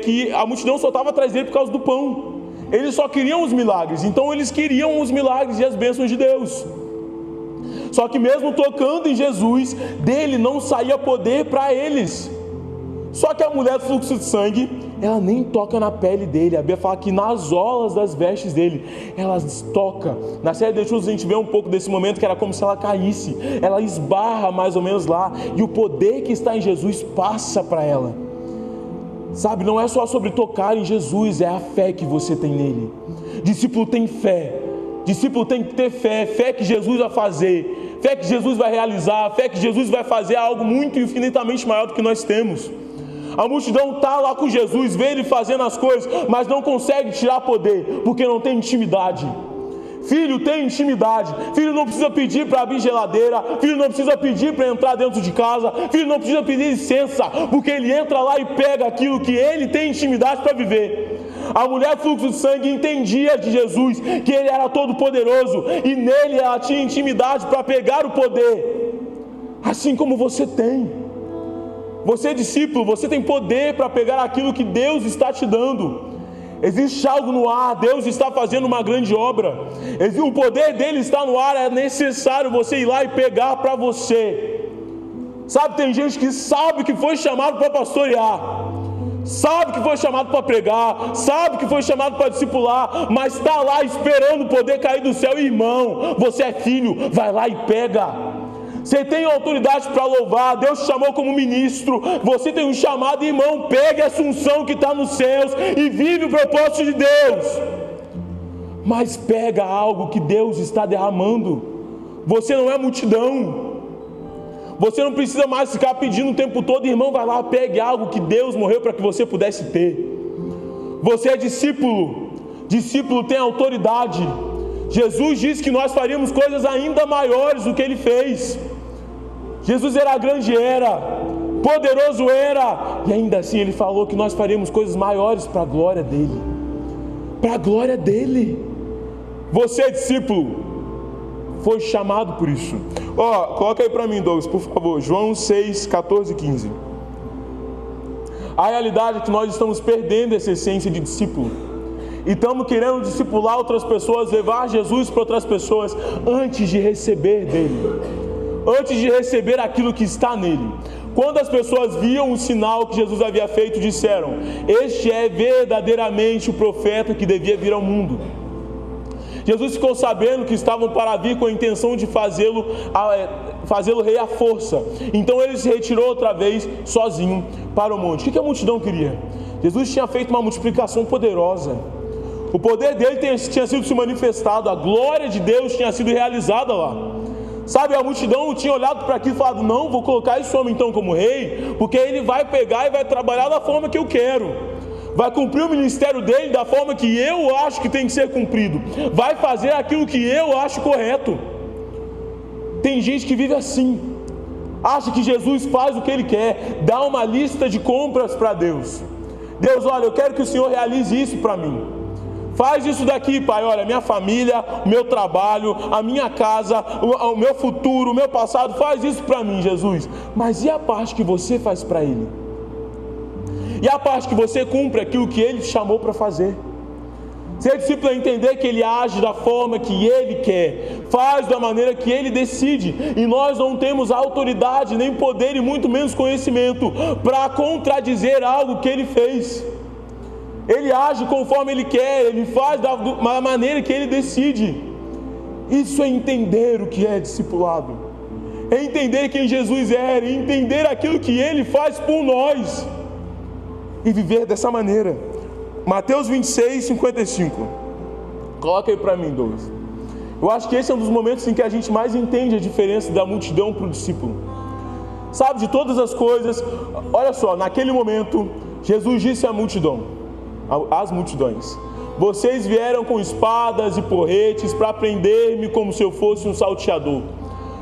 que a multidão só estava atrás dele por causa do pão. Eles só queriam os milagres, então eles queriam os milagres e as bênçãos de Deus. Só que mesmo tocando em Jesus, dele não saía poder para eles. Só que a mulher do fluxo de sangue, ela nem toca na pele dele. A Bíblia fala que nas orlas das vestes dele, ela toca. Na série de Jesus a gente vê um pouco desse momento que era como se ela caísse. Ela esbarra mais ou menos lá, e o poder que está em Jesus passa para ela. Sabe, não é só sobre tocar em Jesus, é a fé que você tem nele. Discípulo tem fé. Discípulo tem que ter fé. Fé que Jesus vai fazer, fé que Jesus vai realizar, fé que Jesus vai fazer algo muito infinitamente maior do que nós temos. A multidão está lá com Jesus, vê ele fazendo as coisas, mas não consegue tirar poder, porque não tem intimidade. Filho tem intimidade. Filho não precisa pedir para abrir geladeira. Filho não precisa pedir para entrar dentro de casa. Filho não precisa pedir licença, porque ele entra lá e pega aquilo que ele tem intimidade para viver. A mulher fluxo de sangue entendia de Jesus que ele era todo poderoso, e nele ela tinha intimidade para pegar o poder, assim como você tem. Você é discípulo, você tem poder para pegar aquilo que Deus está te dando. Existe algo no ar, Deus está fazendo uma grande obra. O poder dele está no ar, é necessário você ir lá e pegar para você. Sabe, tem gente que sabe que foi chamado para pastorear, sabe que foi chamado para pregar, sabe que foi chamado para discipular, mas está lá esperando o poder cair do céu. Irmão, você é filho, vai lá e pega. Você tem autoridade para louvar, Deus te chamou como ministro, você tem um chamado, irmão, pegue a assunção que está nos céus e vive o propósito de Deus. Mas pega algo que Deus está derramando. Você não é multidão, você não precisa mais ficar pedindo o tempo todo, irmão, vai lá, pegue algo que Deus morreu para que você pudesse ter. Você é discípulo, discípulo tem autoridade. Jesus disse que nós faríamos coisas ainda maiores do que Ele fez. Jesus era grande, era poderoso, era, e ainda assim Ele falou que nós faríamos coisas maiores para a glória dEle. Para a glória dEle. Você, discípulo, foi chamado por isso. Coloca aí para mim, Douglas, por favor, João 6, 14 e 15. A realidade é que nós estamos perdendo essa essência de discípulo. E estamos querendo discipular outras pessoas, levar Jesus para outras pessoas, antes de receber dele, antes de receber aquilo que está nele. Quando as pessoas viam o sinal que Jesus havia feito, disseram: este é verdadeiramente o profeta que devia vir ao mundo. Jesus ficou sabendo que estavam para vir com a intenção de fazê-lo rei à força. Então ele se retirou outra vez, sozinho, para o monte. O que a multidão queria? Jesus tinha feito uma multiplicação poderosa. O poder dele tinha sido se manifestado, a glória de Deus tinha sido realizada lá. Sabe, a multidão tinha olhado para aquilo e falado: não, vou colocar esse homem então como rei, porque ele vai pegar e vai trabalhar da forma que eu quero, vai cumprir o ministério dele da forma que eu acho que tem que ser cumprido, vai fazer aquilo que eu acho correto. Tem gente que vive assim, acha que Jesus faz o que Ele quer, dá uma lista de compras para Deus. Deus, olha, eu quero que o Senhor realize isso para mim. Faz isso daqui, Pai, olha, minha família, o meu trabalho, a minha casa, o meu futuro, o meu passado, faz isso para mim, Jesus. Mas e a parte que você faz para Ele? E a parte que você cumpre aquilo que Ele te chamou para fazer? Ser discípulo é entender que Ele age da forma que Ele quer, faz da maneira que Ele decide, e nós não temos autoridade, nem poder e muito menos conhecimento para contradizer algo que Ele fez. Ele age conforme Ele quer, Ele faz da maneira que Ele decide. Isso é entender o que é discipulado, é entender quem Jesus é, é entender aquilo que Ele faz por nós e viver dessa maneira. Mateus 26, 55. Coloca aí para mim, Douglas. Eu acho que esse é um dos momentos em que a gente mais entende a diferença da multidão para o discípulo. Sabe, de todas as coisas, olha só, naquele momento, Jesus disse à multidão, às multidões: vocês vieram com espadas e porretes para prender-me como se eu fosse um salteador.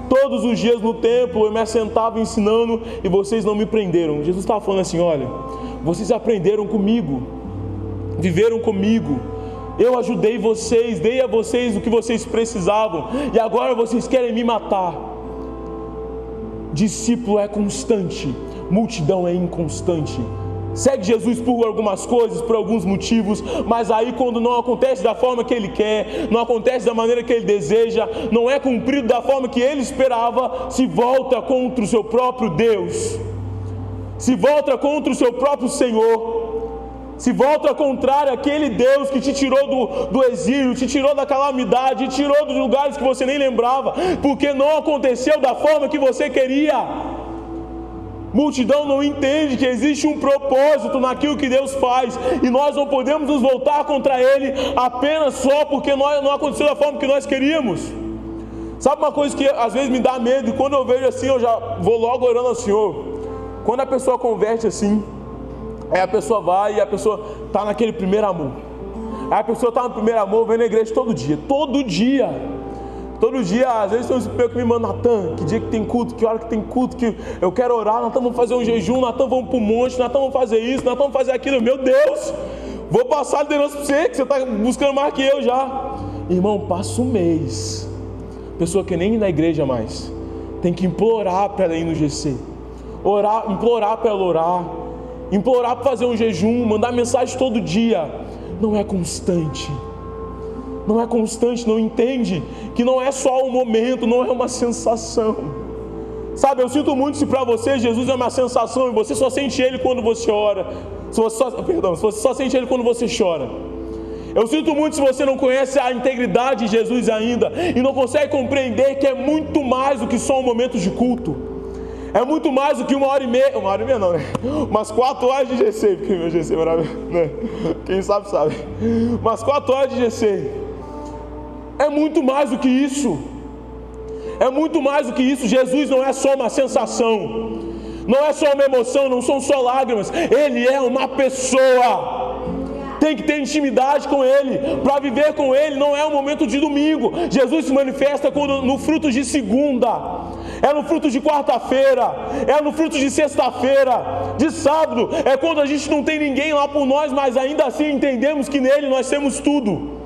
Todos os dias no templo eu me assentava ensinando e vocês não me prenderam. Jesus estava falando assim: olha, vocês aprenderam comigo, viveram comigo, eu ajudei vocês, dei a vocês o que vocês precisavam, e agora vocês querem me matar. Discípulo é constante, multidão é inconstante. Segue Jesus por algumas coisas, por alguns motivos, mas aí quando não acontece da forma que Ele quer, não acontece da maneira que Ele deseja, não é cumprido da forma que Ele esperava, se volta contra o seu próprio Deus, se volta contra o seu próprio Senhor, se volta contrário àquele Deus que te tirou do exílio, te tirou da calamidade, te tirou dos lugares que você nem lembrava, porque não aconteceu da forma que você queria. Multidão não entende que existe um propósito naquilo que Deus faz, e nós não podemos nos voltar contra Ele apenas só porque não aconteceu da forma que nós queríamos. Sabe uma coisa que às vezes me dá medo, e quando eu vejo assim eu já vou logo orando ao Senhor. Quando a pessoa converte assim, aí a pessoa vai e a pessoa está naquele primeiro amor, aí a pessoa está no primeiro amor, vem na igreja todo dia, às vezes tem um espelho que me manda: Natan, que dia que tem culto, que hora que tem culto, que eu quero orar, Natan, vamos fazer um jejum, Natan, vamos para o monte, Natan, vamos fazer isso, Natan, vamos fazer aquilo. Meu Deus, vou passar a liderança para você, que você está buscando mais que eu já. Irmão, passa um mês, pessoa que nem ir na igreja mais, tem que implorar para ela ir no GC, implorar para ela orar, implorar para fazer um jejum, mandar mensagem todo dia. Não é constante, não entende que não é só um momento, não é uma sensação. Sabe, eu sinto muito se para você Jesus é uma sensação e você só sente Ele quando você ora, se você só sente Ele quando você chora. Eu sinto muito se você não conhece a integridade de Jesus ainda e não consegue compreender que é muito mais do que só um momento de culto. É muito mais do que uma hora e meia não, né? Umas 4 horas de GC, porque meu GC é maravilhoso, né? Quem sabe, sabe. Umas 4 horas de GC. É muito mais do que isso. É muito mais do que isso. Jesus não é só uma sensação, não é só uma emoção, não são só lágrimas. Ele é uma pessoa. Tem que ter intimidade com Ele. Para viver com Ele não é um momento de domingo. Jesus se manifesta no fruto de segunda, é no fruto de quarta-feira, é no fruto de sexta-feira, de sábado. É quando a gente não tem ninguém lá por nós, mas ainda assim entendemos que nele nós temos tudo.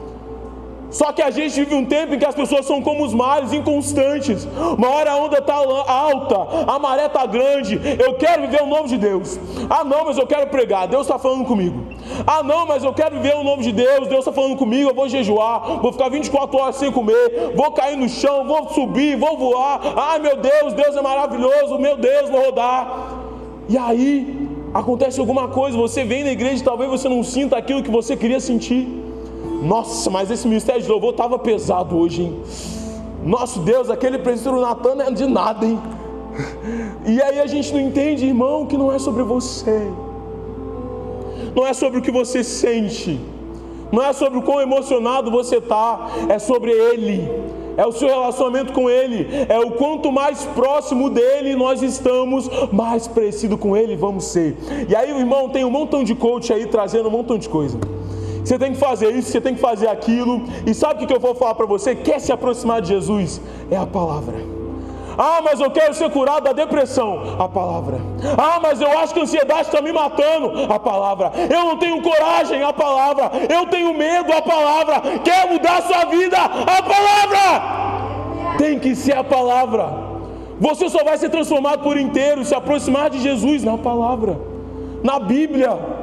Só que a gente vive um tempo em que as pessoas são como os mares, inconstantes. Uma hora a onda está alta, a maré está grande. Eu quero viver o novo de Deus. Ah não, mas eu quero pregar, Deus está falando comigo. Ah não, mas eu quero viver o novo de Deus, Deus está falando comigo. Eu vou jejuar, vou ficar 24 horas sem comer, vou cair no chão, vou subir, vou voar. Ai meu Deus, Deus é maravilhoso, meu Deus, vou rodar. E aí acontece alguma coisa, você vem na igreja e talvez você não sinta aquilo que você queria sentir. Nossa, mas esse ministério de louvor estava pesado hoje, hein? Nosso Deus, aquele presbítero Natan não é de nada, hein? E aí a gente não entende, irmão, que não é sobre você, não é sobre o que você sente, não é sobre o quão emocionado você está, é sobre Ele, é o seu relacionamento com Ele, é o quanto mais próximo dEle nós estamos, mais parecido com Ele vamos ser. E aí, irmão, tem um montão de coach aí trazendo um montão de coisa. Você tem que fazer isso, você tem que fazer aquilo. E sabe o que eu vou falar para você? Quer se aproximar de Jesus? É a palavra. Ah, mas eu quero ser curado da depressão. A palavra. Ah, mas eu acho que a ansiedade está me matando. A palavra. Eu não tenho coragem. A palavra. Eu tenho medo. A palavra. Quer mudar a sua vida? A palavra. Tem que ser a palavra. Você só vai ser transformado por inteiro se aproximar de Jesus na palavra, na Bíblia.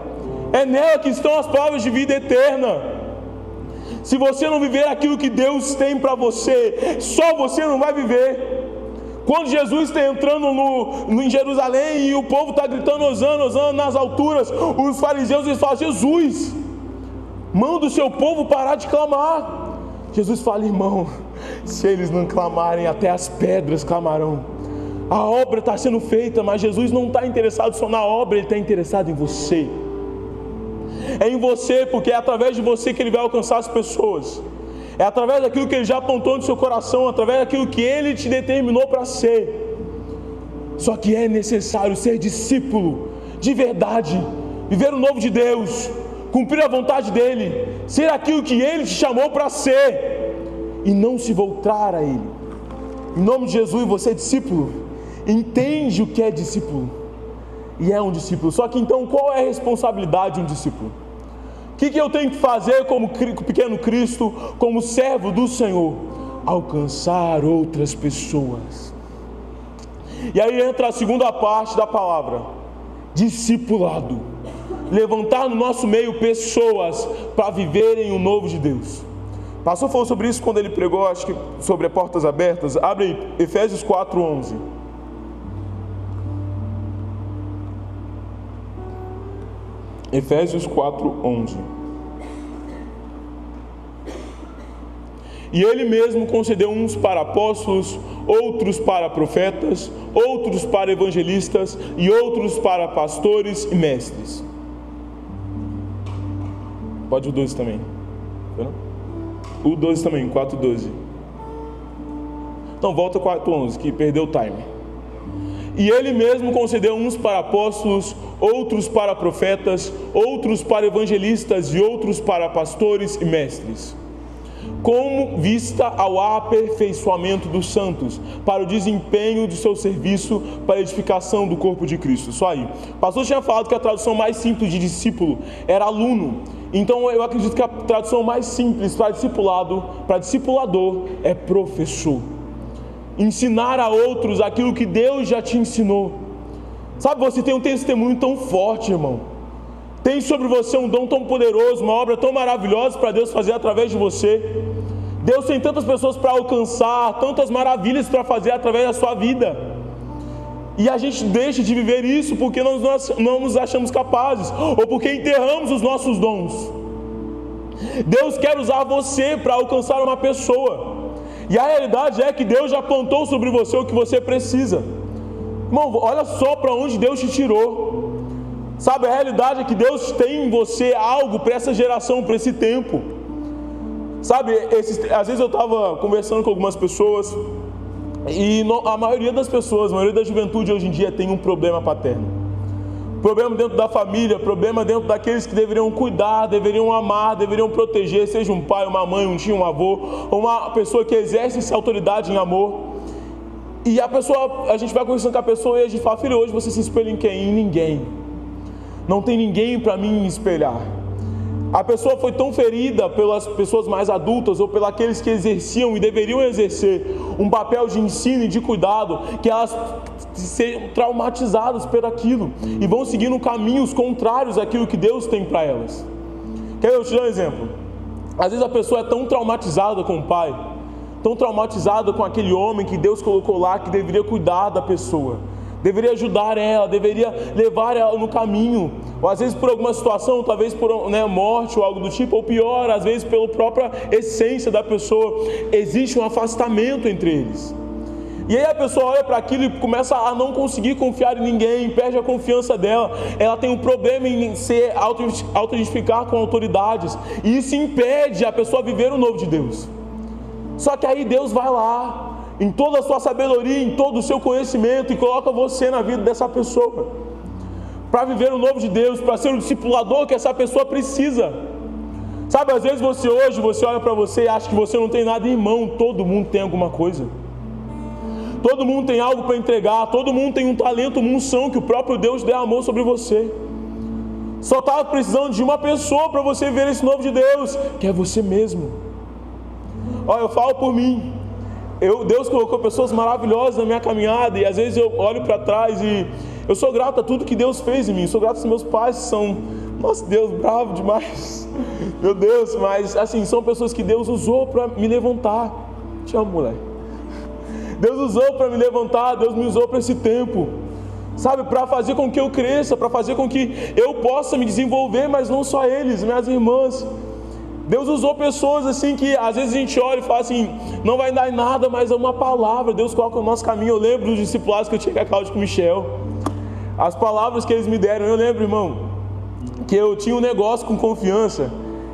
É nela que estão as palavras de vida eterna. Se você não viver aquilo que Deus tem para você, só você não vai viver. Quando Jesus está entrando em Jerusalém e o povo está gritando Hosana, Hosana nas alturas, os fariseus eles falam: Jesus, manda o seu povo parar de clamar. Jesus fala: irmão, se eles não clamarem, até as pedras clamarão. A obra está sendo feita, mas Jesus não está interessado só na obra, Ele está interessado em você. É em você, porque é através de você que Ele vai alcançar as pessoas. É através daquilo que Ele já apontou no seu coração, através daquilo que Ele te determinou para ser. Só que é necessário ser discípulo de verdade, viver o novo de Deus, cumprir a vontade dEle, ser aquilo que Ele te chamou para ser e não se voltar a Ele. Em nome de Jesus, você é discípulo, entende o que é discípulo. E é um discípulo. Só que então qual é a responsabilidade de um discípulo? O que eu tenho que fazer como pequeno Cristo, como servo do Senhor? Alcançar outras pessoas. E aí entra a segunda parte da palavra: discipulado. Levantar no nosso meio pessoas para viverem o novo de Deus. O pastor falou sobre isso quando ele pregou, acho que sobre as portas abertas. Abre aí, Efésios 4:11. Efésios 4:11. E Ele mesmo concedeu uns para apóstolos, outros para profetas, outros para evangelistas e outros para pastores e mestres. Pode o 12 também. O 12 também, 4:12. Então volta 4:11, que perdeu o time. E Ele mesmo concedeu uns para apóstolos, outros para profetas, outros para evangelistas e outros para pastores e mestres, como vista ao aperfeiçoamento dos santos, para o desempenho de seu serviço, para a edificação do corpo de Cristo. Só aí. O pastor tinha falado que a tradução mais simples de discípulo era aluno. Então eu acredito que a tradução mais simples para discipulado, para discipulador, é professor. Ensinar a outros aquilo que Deus já te ensinou. Sabe, você tem um testemunho tão forte, irmão. Tem sobre você um dom tão poderoso, uma obra tão maravilhosa para Deus fazer através de você. Deus tem tantas pessoas para alcançar, tantas maravilhas para fazer através da sua vida. E a gente deixa de viver isso porque nós não nos achamos capazes, ou porque enterramos os nossos dons. Deus quer usar você para alcançar uma pessoa. E a realidade é que Deus já plantou sobre você o que você precisa. Irmão, olha só para onde Deus te tirou. Sabe, a realidade é que Deus tem em você algo para essa geração, para esse tempo. Sabe, às vezes eu estava conversando com algumas pessoas e a maioria das pessoas, a maioria da juventude hoje em dia tem um problema paterno. Problema dentro da família, problema dentro daqueles que deveriam cuidar, deveriam amar, deveriam proteger, seja um pai, uma mãe, um tio, um avô, ou uma pessoa que exerce essa autoridade em amor. E a gente vai conversando com a pessoa e a gente fala: filho, hoje você se espelha em quem? Em ninguém. Não tem ninguém para mim me espelhar. A pessoa foi tão ferida pelas pessoas mais adultas ou pelos aqueles que exerciam e deveriam exercer um papel de ensino e de cuidado, que elas sejam traumatizadas por aquilo e vão seguindo caminhos contrários àquilo que Deus tem para elas. Quer eu te dar um exemplo? Às vezes a pessoa é tão traumatizada com o pai, tão traumatizada com aquele homem que Deus colocou lá, que deveria cuidar da pessoa, deveria ajudar ela, deveria levar ela no caminho, ou às vezes por alguma situação, talvez por morte ou algo do tipo, ou pior, às vezes pela própria essência da pessoa, existe um afastamento entre eles. E aí a pessoa olha para aquilo e começa a não conseguir confiar em ninguém, perde a confiança dela, ela tem um problema em se auto-identificar com autoridades, e isso impede a pessoa viver o novo de Deus. Só que aí Deus vai lá, em toda a sua sabedoria, em todo o seu conhecimento, e coloca você na vida dessa pessoa, para viver o novo de Deus, para ser o discipulador que essa pessoa precisa. Sabe, às vezes você olha para você e acha que você não tem nada, irmão, todo mundo tem alguma coisa. Todo mundo tem algo para entregar, todo mundo tem um talento, uma unção que o próprio Deus derramou sobre você. Só estava precisando de uma pessoa para você ver esse novo de Deus, que é você mesmo. Olha, eu falo por mim. Deus colocou pessoas maravilhosas na minha caminhada, e às vezes eu olho para trás e eu sou grato a tudo que Deus fez em mim. Sou grato aos meus pais, que são, nossa, Deus, bravo demais. Meu Deus, mas assim, são pessoas que Deus usou para me levantar. Te amo, moleque. Deus usou para me levantar, Deus me usou para esse tempo, sabe, para fazer com que eu cresça, para fazer com que eu possa me desenvolver, mas não só eles, minhas irmãs. Deus usou pessoas assim que às vezes a gente olha e fala assim, não vai dar em nada, mas é uma palavra, Deus coloca no nosso caminho. Eu lembro dos discipulados que eu tinha com a Cláudia e com o Michel, as palavras que eles me deram. Eu lembro, irmão, que eu tinha um negócio com confiança,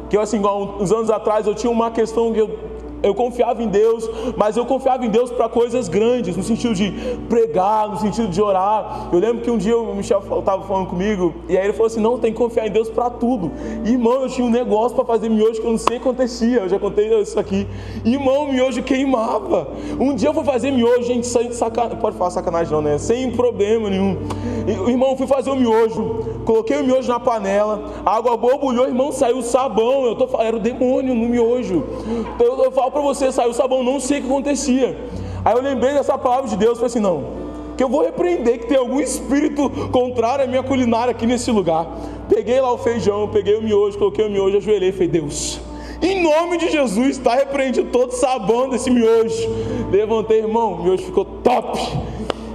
que eu assim, uns anos atrás eu tinha uma questão que eu confiava em Deus, mas eu confiava em Deus para coisas grandes, no sentido de pregar, no sentido de orar. Eu lembro que um dia o Michel estava falando comigo, e aí ele falou assim, não, tem que confiar em Deus para tudo. E, irmão, eu tinha um negócio para fazer miojo que eu não sei o que acontecia, eu já contei isso aqui. E, irmão, o miojo queimava. Um dia eu fui fazer miojo, gente, sem sacanagem, pode falar sacanagem não, né? Sem problema nenhum. E, irmão, fui fazer o miojo, coloquei o miojo na panela, a água borbulhou, irmão, saiu sabão, era o demônio no miojo. Eu falo para você, saiu sabão, não sei o que acontecia. Aí eu lembrei dessa palavra de Deus, falei assim, não, que eu vou repreender que tem algum espírito contrário à minha culinária aqui nesse lugar. Peguei lá o feijão, peguei o miojo, coloquei o miojo, ajoelhei e falei, Deus, em nome de Jesus, está repreendido todo o sabão desse miojo. Levantei, irmão, o miojo ficou top.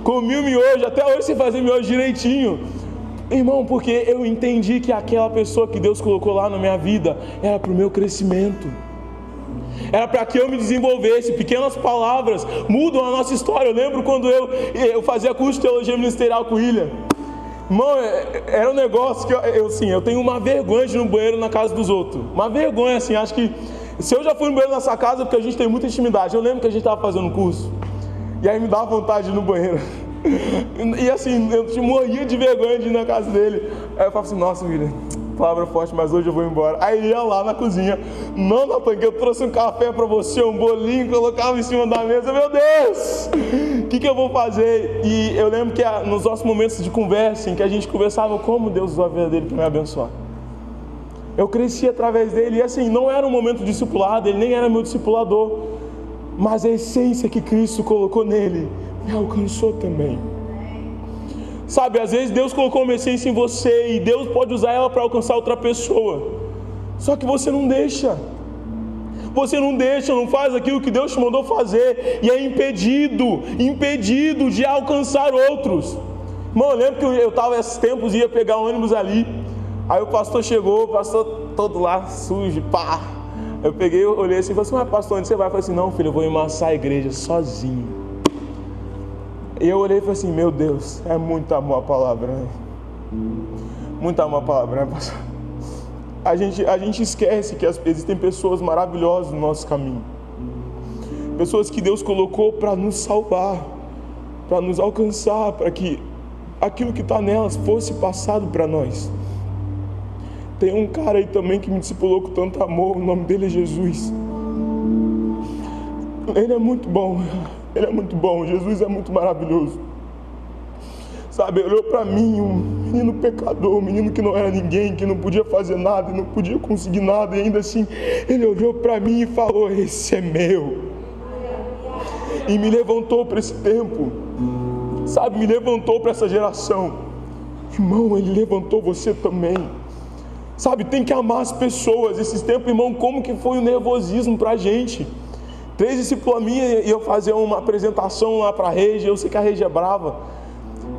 Comi o miojo, até hoje sem fazer miojo direitinho. Irmão, porque eu entendi que aquela pessoa que Deus colocou lá na minha vida era para o meu crescimento, era para que eu me desenvolvesse. Pequenas palavras mudam a nossa história. Eu lembro quando eu fazia curso de teologia ministerial com o William. Irmão, era um negócio que eu tenho uma vergonha de ir no banheiro na casa dos outros. Uma vergonha, assim, acho que se eu já fui no banheiro nessa casa, é porque a gente tem muita intimidade. Eu lembro que a gente estava fazendo um curso, e aí me dava vontade de ir no banheiro. E assim, eu morria de vergonha de ir na casa dele. Aí eu falava assim, nossa, William, palavra forte, mas hoje eu vou embora. Aí ia lá na cozinha, não, Natan, que eu trouxe um café para você, um bolinho, colocava em cima da mesa. Meu Deus, o que eu vou fazer? E eu lembro que nos nossos momentos de conversa, em que a gente conversava como Deus usou a vida dele para me abençoar, eu cresci através dele. E assim, não era um momento discipulado, ele nem era meu discipulador, mas a essência que Cristo colocou nele me alcançou também. Sabe, às vezes Deus colocou uma essência em você e Deus pode usar ela para alcançar outra pessoa, só que você não deixa, não faz aquilo que Deus te mandou fazer, e é impedido de alcançar outros. Irmão, eu lembro que eu estava esses tempos, ia pegar ônibus ali Aí o pastor chegou, o pastor todo lá, sujo, pá. Eu peguei, olhei assim e falei assim, mas pastor, onde você vai? Eu falei assim, não filho, eu vou emassar a igreja sozinho. E eu olhei e falei assim, meu Deus, é muito amor a palavra, né? Muito amor a palavra, né, pastor? A gente esquece que existem pessoas maravilhosas no nosso caminho. Pessoas que Deus colocou para nos salvar, para nos alcançar, para que aquilo que está nelas fosse passado para nós. Tem um cara aí também que me discipulou com tanto amor, o nome dele é Jesus. Ele é muito bom, Jesus é muito maravilhoso. Sabe, ele olhou para mim, um menino pecador, um menino que não era ninguém, que não podia fazer nada, não podia conseguir nada, e ainda assim, ele olhou para mim e falou, esse é meu. E me levantou para esse tempo, sabe, me levantou para essa geração. Irmão, ele levantou você também. Sabe, tem que amar as pessoas. Esses tempos, irmão, como que foi o nervosismo pra gente? 3 discípulas minhas iam fazer uma apresentação lá pra Regi, eu sei que a Regi é brava.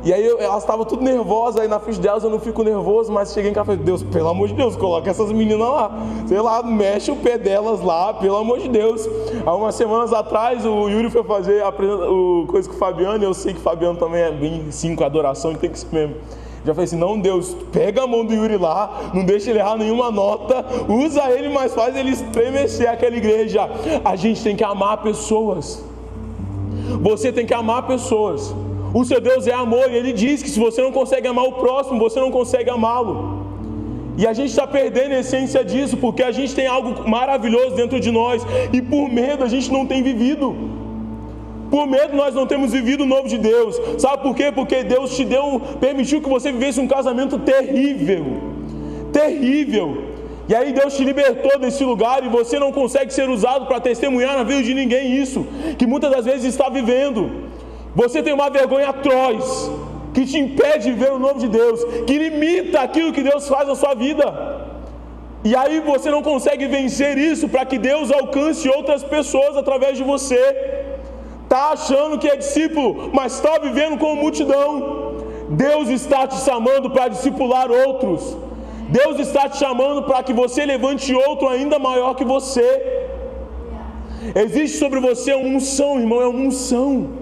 E aí elas estavam tudo nervosas, aí na frente delas eu não fico nervoso, mas cheguei em casa e falei, Deus, pelo amor de Deus, coloca essas meninas lá. Sei lá, mexe o pé delas lá, pelo amor de Deus. Há umas semanas atrás o Yuri foi fazer coisa com o Fabiano, e eu sei que o Fabiano também é bem 5 adoração, e tem que ser mesmo. Já falei assim, não Deus, pega a mão do Yuri lá, não deixa ele errar nenhuma nota, usa ele, mas faz ele estremecer aquela igreja. A gente tem que amar pessoas. Você tem que amar pessoas. O seu Deus é amor, e Ele diz que se você não consegue amar o próximo, você não consegue amá-lo. E a gente está perdendo a essência disso, porque a gente tem algo maravilhoso dentro de nós, e por medo a gente não tem vivido. Por medo nós não temos vivido o novo de Deus. Sabe por quê? Porque Deus permitiu que você vivesse um casamento terrível. Terrível. E aí Deus te libertou desse lugar e você não consegue ser usado para testemunhar na vida de ninguém isso, que muitas das vezes está vivendo. Você tem uma vergonha atroz, que te impede de ver o novo de Deus, que limita aquilo que Deus faz na sua vida. E aí você não consegue vencer isso para que Deus alcance outras pessoas através de você. Está achando que é discípulo, mas está vivendo como multidão. Deus está te chamando para discipular outros. Deus está te chamando para que você levante outro ainda maior que você. Existe sobre você uma unção, irmão, é uma unção.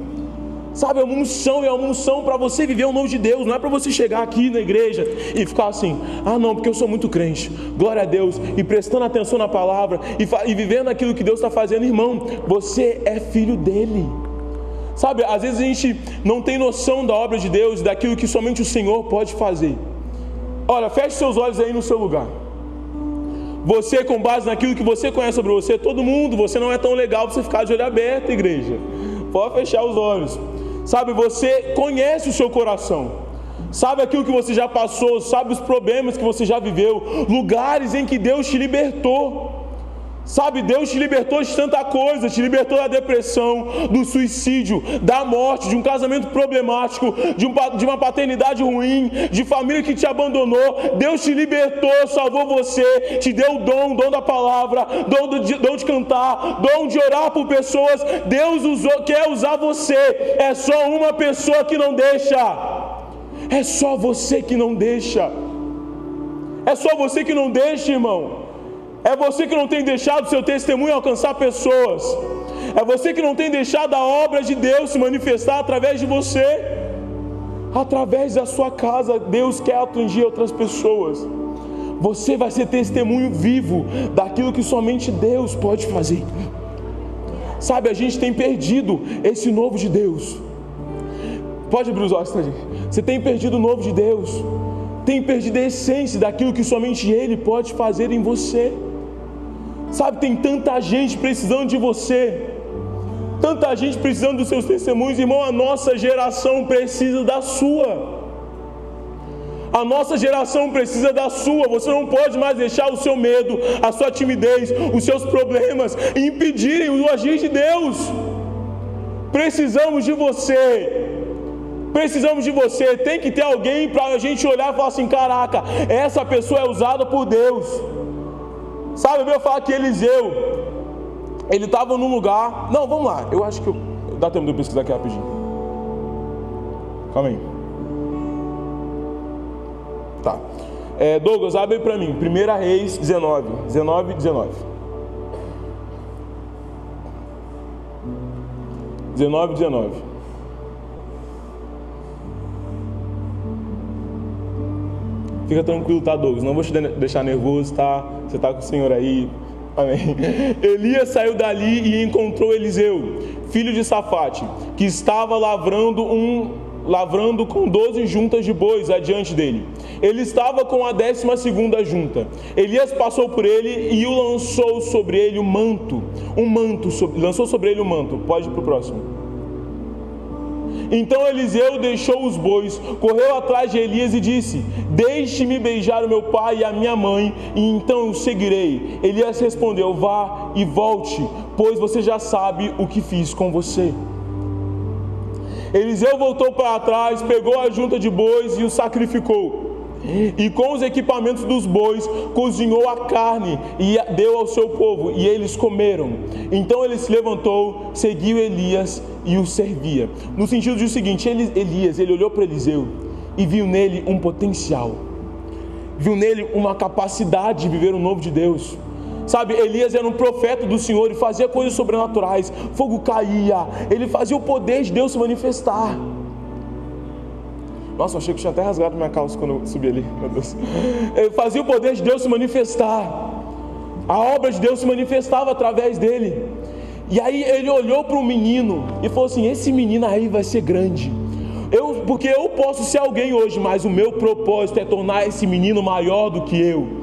Sabe, é uma unção, e é uma unção para você viver o novo de Deus. Não é para você chegar aqui na igreja e ficar assim, ah não, porque eu sou muito crente, glória a Deus, e prestando atenção na palavra, e vivendo aquilo que Deus está fazendo. Irmão, você é filho dele. Sabe, às vezes a gente não tem noção da obra de Deus, daquilo que somente o Senhor pode fazer. Olha, feche seus olhos aí no seu lugar. Você, com base naquilo que você conhece sobre você, todo mundo, você não é tão legal para você ficar de olho aberto, igreja. Pode fechar os olhos. Sabe, você conhece o seu coração, sabe aquilo que você já passou, sabe os problemas que você já viveu, lugares em que Deus te libertou. Sabe, Deus te libertou de tanta coisa, te libertou da depressão, do suicídio, da morte, de um casamento problemático, de uma paternidade ruim, de família que te abandonou. Deus te libertou, salvou você, te deu o dom da palavra, dom de cantar, dom de orar por pessoas. Deus quer usar você. É só uma pessoa que não deixa. É só você que não deixa. É só você que não deixa, irmão. É você que não tem deixado o seu testemunho alcançar pessoas. É você que não tem deixado a obra de Deus se manifestar através de você. Através da sua casa, Deus quer atingir outras pessoas. Você vai ser testemunho vivo daquilo que somente Deus pode fazer. Sabe, a gente tem perdido esse novo de Deus. Pode abrir os olhos, tá, gente? Você tem perdido o novo de Deus. Tem perdido a essência daquilo que somente Ele pode fazer em você. Sabe, tem tanta gente precisando de você, tanta gente precisando dos seus testemunhos. Irmão, a nossa geração precisa da sua. A nossa geração precisa da sua. Você não pode mais deixar o seu medo, a sua timidez, os seus problemas impedirem o agir de Deus. Precisamos de você. Precisamos de você. Tem que ter alguém para a gente olhar e falar assim, caraca, essa pessoa é usada por Deus. Sabe, eu falo que Eliseu, ele estava num lugar. Não, vamos lá, eu acho que dá tempo de eu pesquisar aqui rapidinho. Calma aí. Tá. Douglas, abre aí para mim, 1 Reis 19. Fica tranquilo, tá, Douglas? Não vou te deixar nervoso, tá? Você tá com o Senhor aí. Amém. Elias saiu dali e encontrou Eliseu, filho de Safate, que estava lavrando com 12 juntas de bois adiante dele. Ele estava com a 12ª junta. Elias passou por ele e lançou sobre ele o manto. Lançou sobre ele o manto. Pode ir para o próximo. Então Eliseu deixou os bois, correu atrás de Elias e disse: deixe-me beijar o meu pai e a minha mãe, e então eu seguirei. Elias respondeu: vá e volte, pois você já sabe o que fiz com você. Eliseu voltou para trás, pegou a junta de bois e o sacrificou. E com os equipamentos dos bois, cozinhou a carne e deu ao seu povo, e eles comeram. Então ele se levantou, seguiu Elias e o servia. No sentido de o seguinte, Elias, ele olhou para Eliseu e viu nele um potencial, viu nele uma capacidade de viver o novo de Deus. Sabe, Elias era um profeta do Senhor e fazia coisas sobrenaturais. Fogo caía, ele fazia o poder de Deus se manifestar. Nossa, eu achei que tinha até rasgado minha calça quando eu subi ali, meu Deus. Ele fazia o poder de Deus se manifestar. A obra de Deus se manifestava através dele. E aí ele olhou para o menino e falou assim: esse menino aí vai ser grande. Porque eu posso ser alguém hoje, mas o meu propósito é tornar esse menino maior do que eu.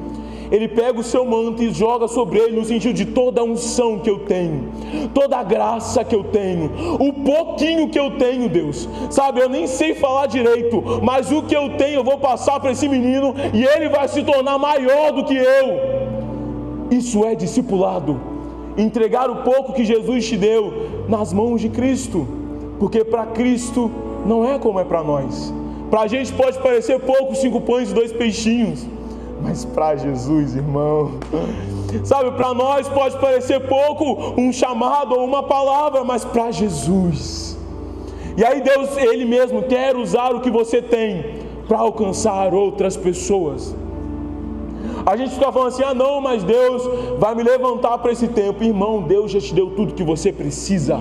Ele pega o seu manto e joga sobre ele, no sentido de toda a unção que eu tenho, toda a graça que eu tenho, o pouquinho que eu tenho, Deus, sabe, eu nem sei falar direito, mas o que eu tenho eu vou passar para esse menino, e ele vai se tornar maior do que eu. Isso é discipulado, entregar o pouco que Jesus te deu nas mãos de Cristo, porque para Cristo não é como é para nós. Para a gente pode parecer pouco, 5 pães e 2 peixinhos, mas para Jesus, irmão, sabe, para nós pode parecer pouco um chamado ou uma palavra, mas para Jesus, e aí Deus, Ele mesmo quer usar o que você tem para alcançar outras pessoas. A gente fica falando assim: ah não, mas Deus vai me levantar para esse tempo. Irmão, Deus já te deu tudo que você precisa.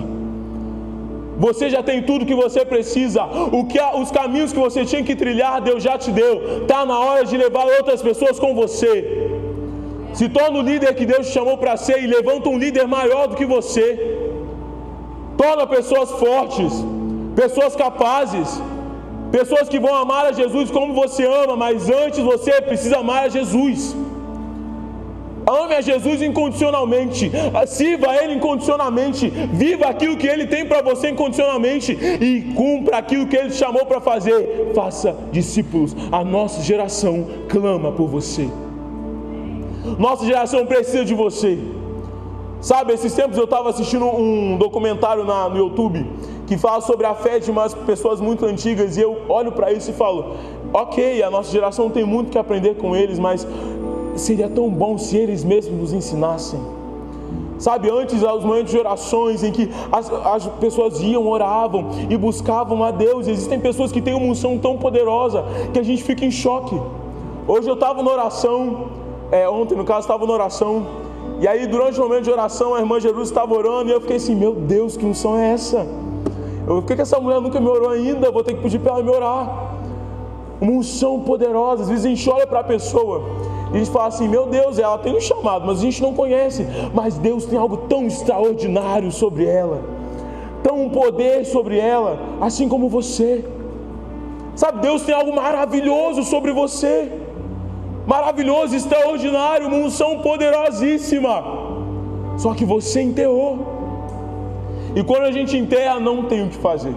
Você já tem tudo que você precisa. Os caminhos que você tinha que trilhar, Deus já te deu. Está na hora de levar outras pessoas com você. Se torna o líder que Deus te chamou para ser e levanta um líder maior do que você. Torna pessoas fortes, pessoas capazes, pessoas que vão amar a Jesus como você ama, mas antes você precisa amar a Jesus. Ame a Jesus incondicionalmente, sirva a Ele incondicionalmente, viva aquilo que Ele tem para você incondicionalmente e cumpra aquilo que Ele te chamou para fazer. Faça discípulos. A nossa geração clama por você. Nossa geração precisa de você. Sabe, esses tempos eu estava assistindo um documentário no YouTube que fala sobre a fé de umas pessoas muito antigas, e eu olho para isso e falo: ok, a nossa geração tem muito que aprender com eles, mas seria tão bom se eles mesmos nos ensinassem. Sabe, antes, os momentos de orações em que as pessoas iam, oravam e buscavam a Deus. Existem pessoas que têm uma unção tão poderosa que a gente fica em choque. Hoje eu estava na oração, ontem no caso estava na oração, e aí durante o momento de oração a irmã Jerusa estava orando, e eu fiquei assim: meu Deus, que unção é essa? Por que essa mulher nunca me orou ainda? Vou ter que pedir para ela me orar. Uma unção poderosa. Às vezes a gente olha para a pessoa e a gente fala assim: meu Deus, ela tem um chamado, mas a gente não conhece. Mas Deus tem algo tão extraordinário sobre ela, tão um poder sobre ela, assim como você. Sabe, Deus tem algo maravilhoso sobre você, maravilhoso, extraordinário, uma unção poderosíssima. Só que você enterrou. E quando a gente enterra, não tem o que fazer.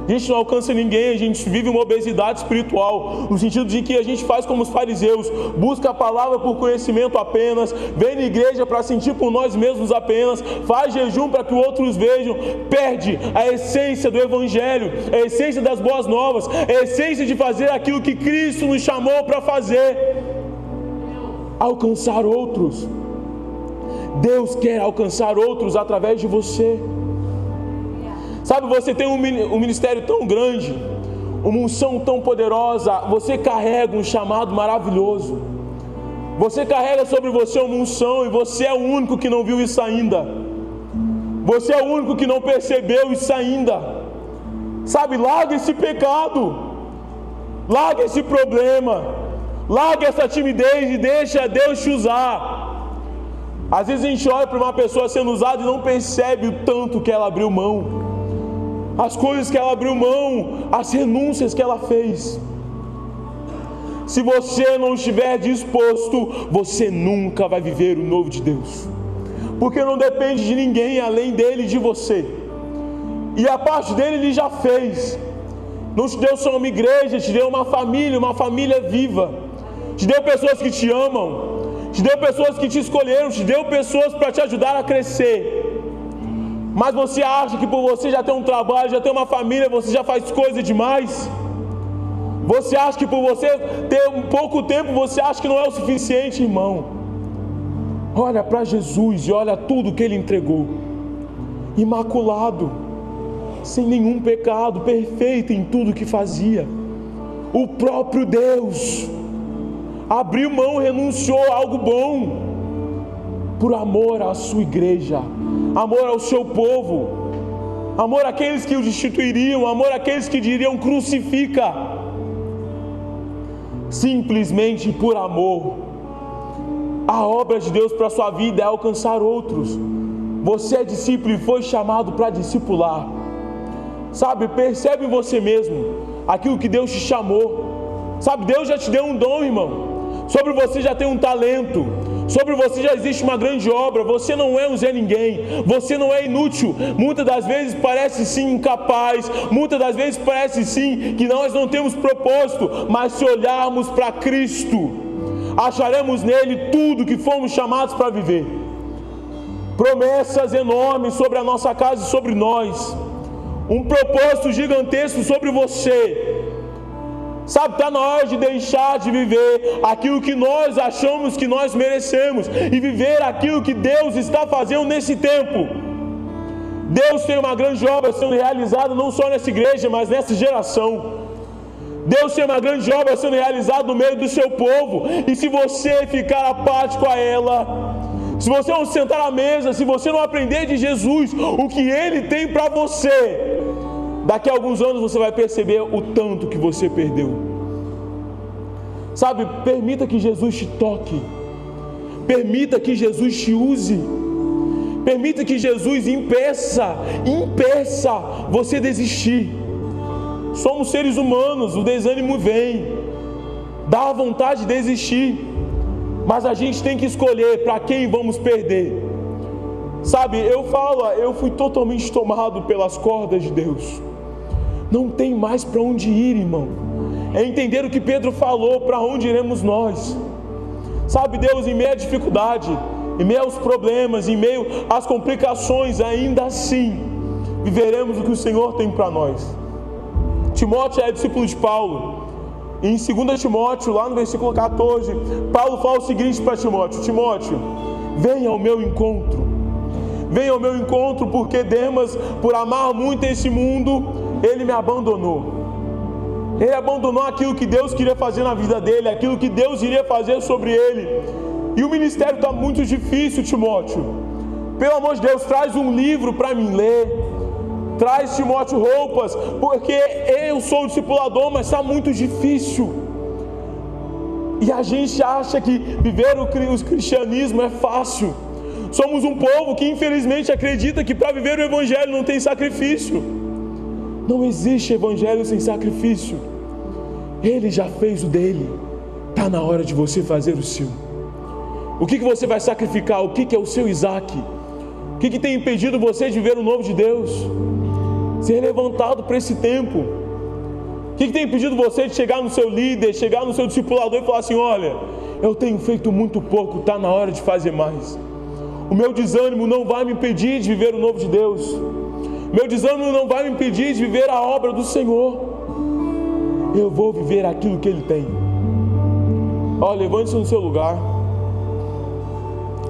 A gente não alcança ninguém, a gente vive uma obesidade espiritual, no sentido de que a gente faz como os fariseus, busca a palavra por conhecimento apenas, vem na igreja para sentir por nós mesmos apenas, faz jejum para que outros vejam, perde a essência do evangelho, a essência das boas novas, a essência de fazer aquilo que Cristo nos chamou para fazer, alcançar outros. Deus quer alcançar outros através de você. Sabe, você tem um ministério tão grande, uma unção tão poderosa, você carrega um chamado maravilhoso. Você carrega sobre você uma unção e você é o único que não viu isso ainda. Você é o único que não percebeu isso ainda. Sabe, larga esse pecado, larga esse problema, larga essa timidez e deixa Deus te usar. Às vezes a gente olha para uma pessoa sendo usada e não percebe o tanto que ela abriu mão, as coisas que ela abriu mão, as renúncias que ela fez. Se você não estiver disposto, você nunca vai viver o novo de Deus, porque não depende de ninguém além dele e de você, e a parte dele ele já fez. Não te deu só uma igreja, te deu uma família viva, te deu pessoas que te amam, te deu pessoas que te escolheram, te deu pessoas para te ajudar a crescer. Mas você acha que por você já ter um trabalho, já ter uma família, você já faz coisa demais? Você acha que por você ter um pouco tempo, você acha que não é o suficiente, irmão? Olha para Jesus e olha tudo que Ele entregou. Imaculado, sem nenhum pecado, perfeito em tudo que fazia. O próprio Deus abriu mão, renunciou a algo bom, por amor à sua igreja, amor ao seu povo, amor àqueles que o destituiriam, amor àqueles que diriam crucifica. Simplesmente por amor. A obra de Deus para a sua vida é alcançar outros. Você é discípulo e foi chamado para discipular. Sabe, percebe em você mesmo aquilo que Deus te chamou. Sabe, Deus já te deu um dom, irmão. Sobre você já tem um talento. Sobre você já existe uma grande obra. Você não é um Zé Ninguém. Você não é inútil. Muitas das vezes parece sim incapaz. Muitas das vezes parece sim que nós não temos propósito. Mas se olharmos para Cristo, acharemos nele tudo que fomos chamados para viver. Promessas enormes sobre a nossa casa e sobre nós. Um propósito gigantesco sobre você. Sabe, está na hora de deixar de viver aquilo que nós achamos que nós merecemos e viver aquilo que Deus está fazendo nesse tempo. Deus tem uma grande obra sendo realizada não só nessa igreja, mas nessa geração. Deus tem uma grande obra sendo realizada no meio do seu povo. E se você ficar apático a ela, se você não sentar à mesa, se você não aprender de Jesus o que Ele tem para você, daqui a alguns anos você vai perceber o tanto que você perdeu. Sabe, permita que Jesus te toque. Permita que Jesus te use. Permita que Jesus impeça você desistir. Somos seres humanos, o desânimo vem, dá vontade de desistir, mas a gente tem que escolher para quem vamos perder. Sabe, eu fui totalmente tomado pelas cordas de Deus. Não tem mais para onde ir, irmão. É entender o que Pedro falou, para onde iremos nós. Sabe, Deus, em meio à dificuldade, em meio aos problemas, em meio às complicações, ainda assim viveremos o que o Senhor tem para nós. Timóteo é discípulo de Paulo. Em 2 Timóteo, lá no versículo 14, Paulo fala o seguinte para Timóteo: Timóteo, venha ao meu encontro. Venha ao meu encontro, porque Demas, por amar muito esse mundo, ele me abandonou. Ele abandonou aquilo que Deus queria fazer na vida dele, aquilo que Deus iria fazer sobre ele. E o ministério está muito difícil, Timóteo. Pelo amor de Deus, traz um livro para mim ler. Traz, Timóteo, roupas, porque eu sou o discipulador, mas está muito difícil. E a gente acha que viver o cristianismo é fácil. Somos um povo que infelizmente acredita que para viver o evangelho não tem sacrifício. Não existe evangelho sem sacrifício. Ele já fez o dele. Está na hora de você fazer o seu. O que você vai sacrificar? O que é o seu Isaac? O que tem impedido você de viver o novo de Deus? Ser levantado para esse tempo. O que tem impedido você de chegar no seu líder, chegar no seu discipulador e falar assim: olha, eu tenho feito muito pouco, está na hora de fazer mais. O meu desânimo não vai me impedir de viver o novo de Deus. Meu desânimo não vai me impedir de viver a obra do Senhor. Eu vou viver aquilo que Ele tem. Olha, levante-se no seu lugar.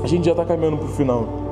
A gente já está caminhando para o final.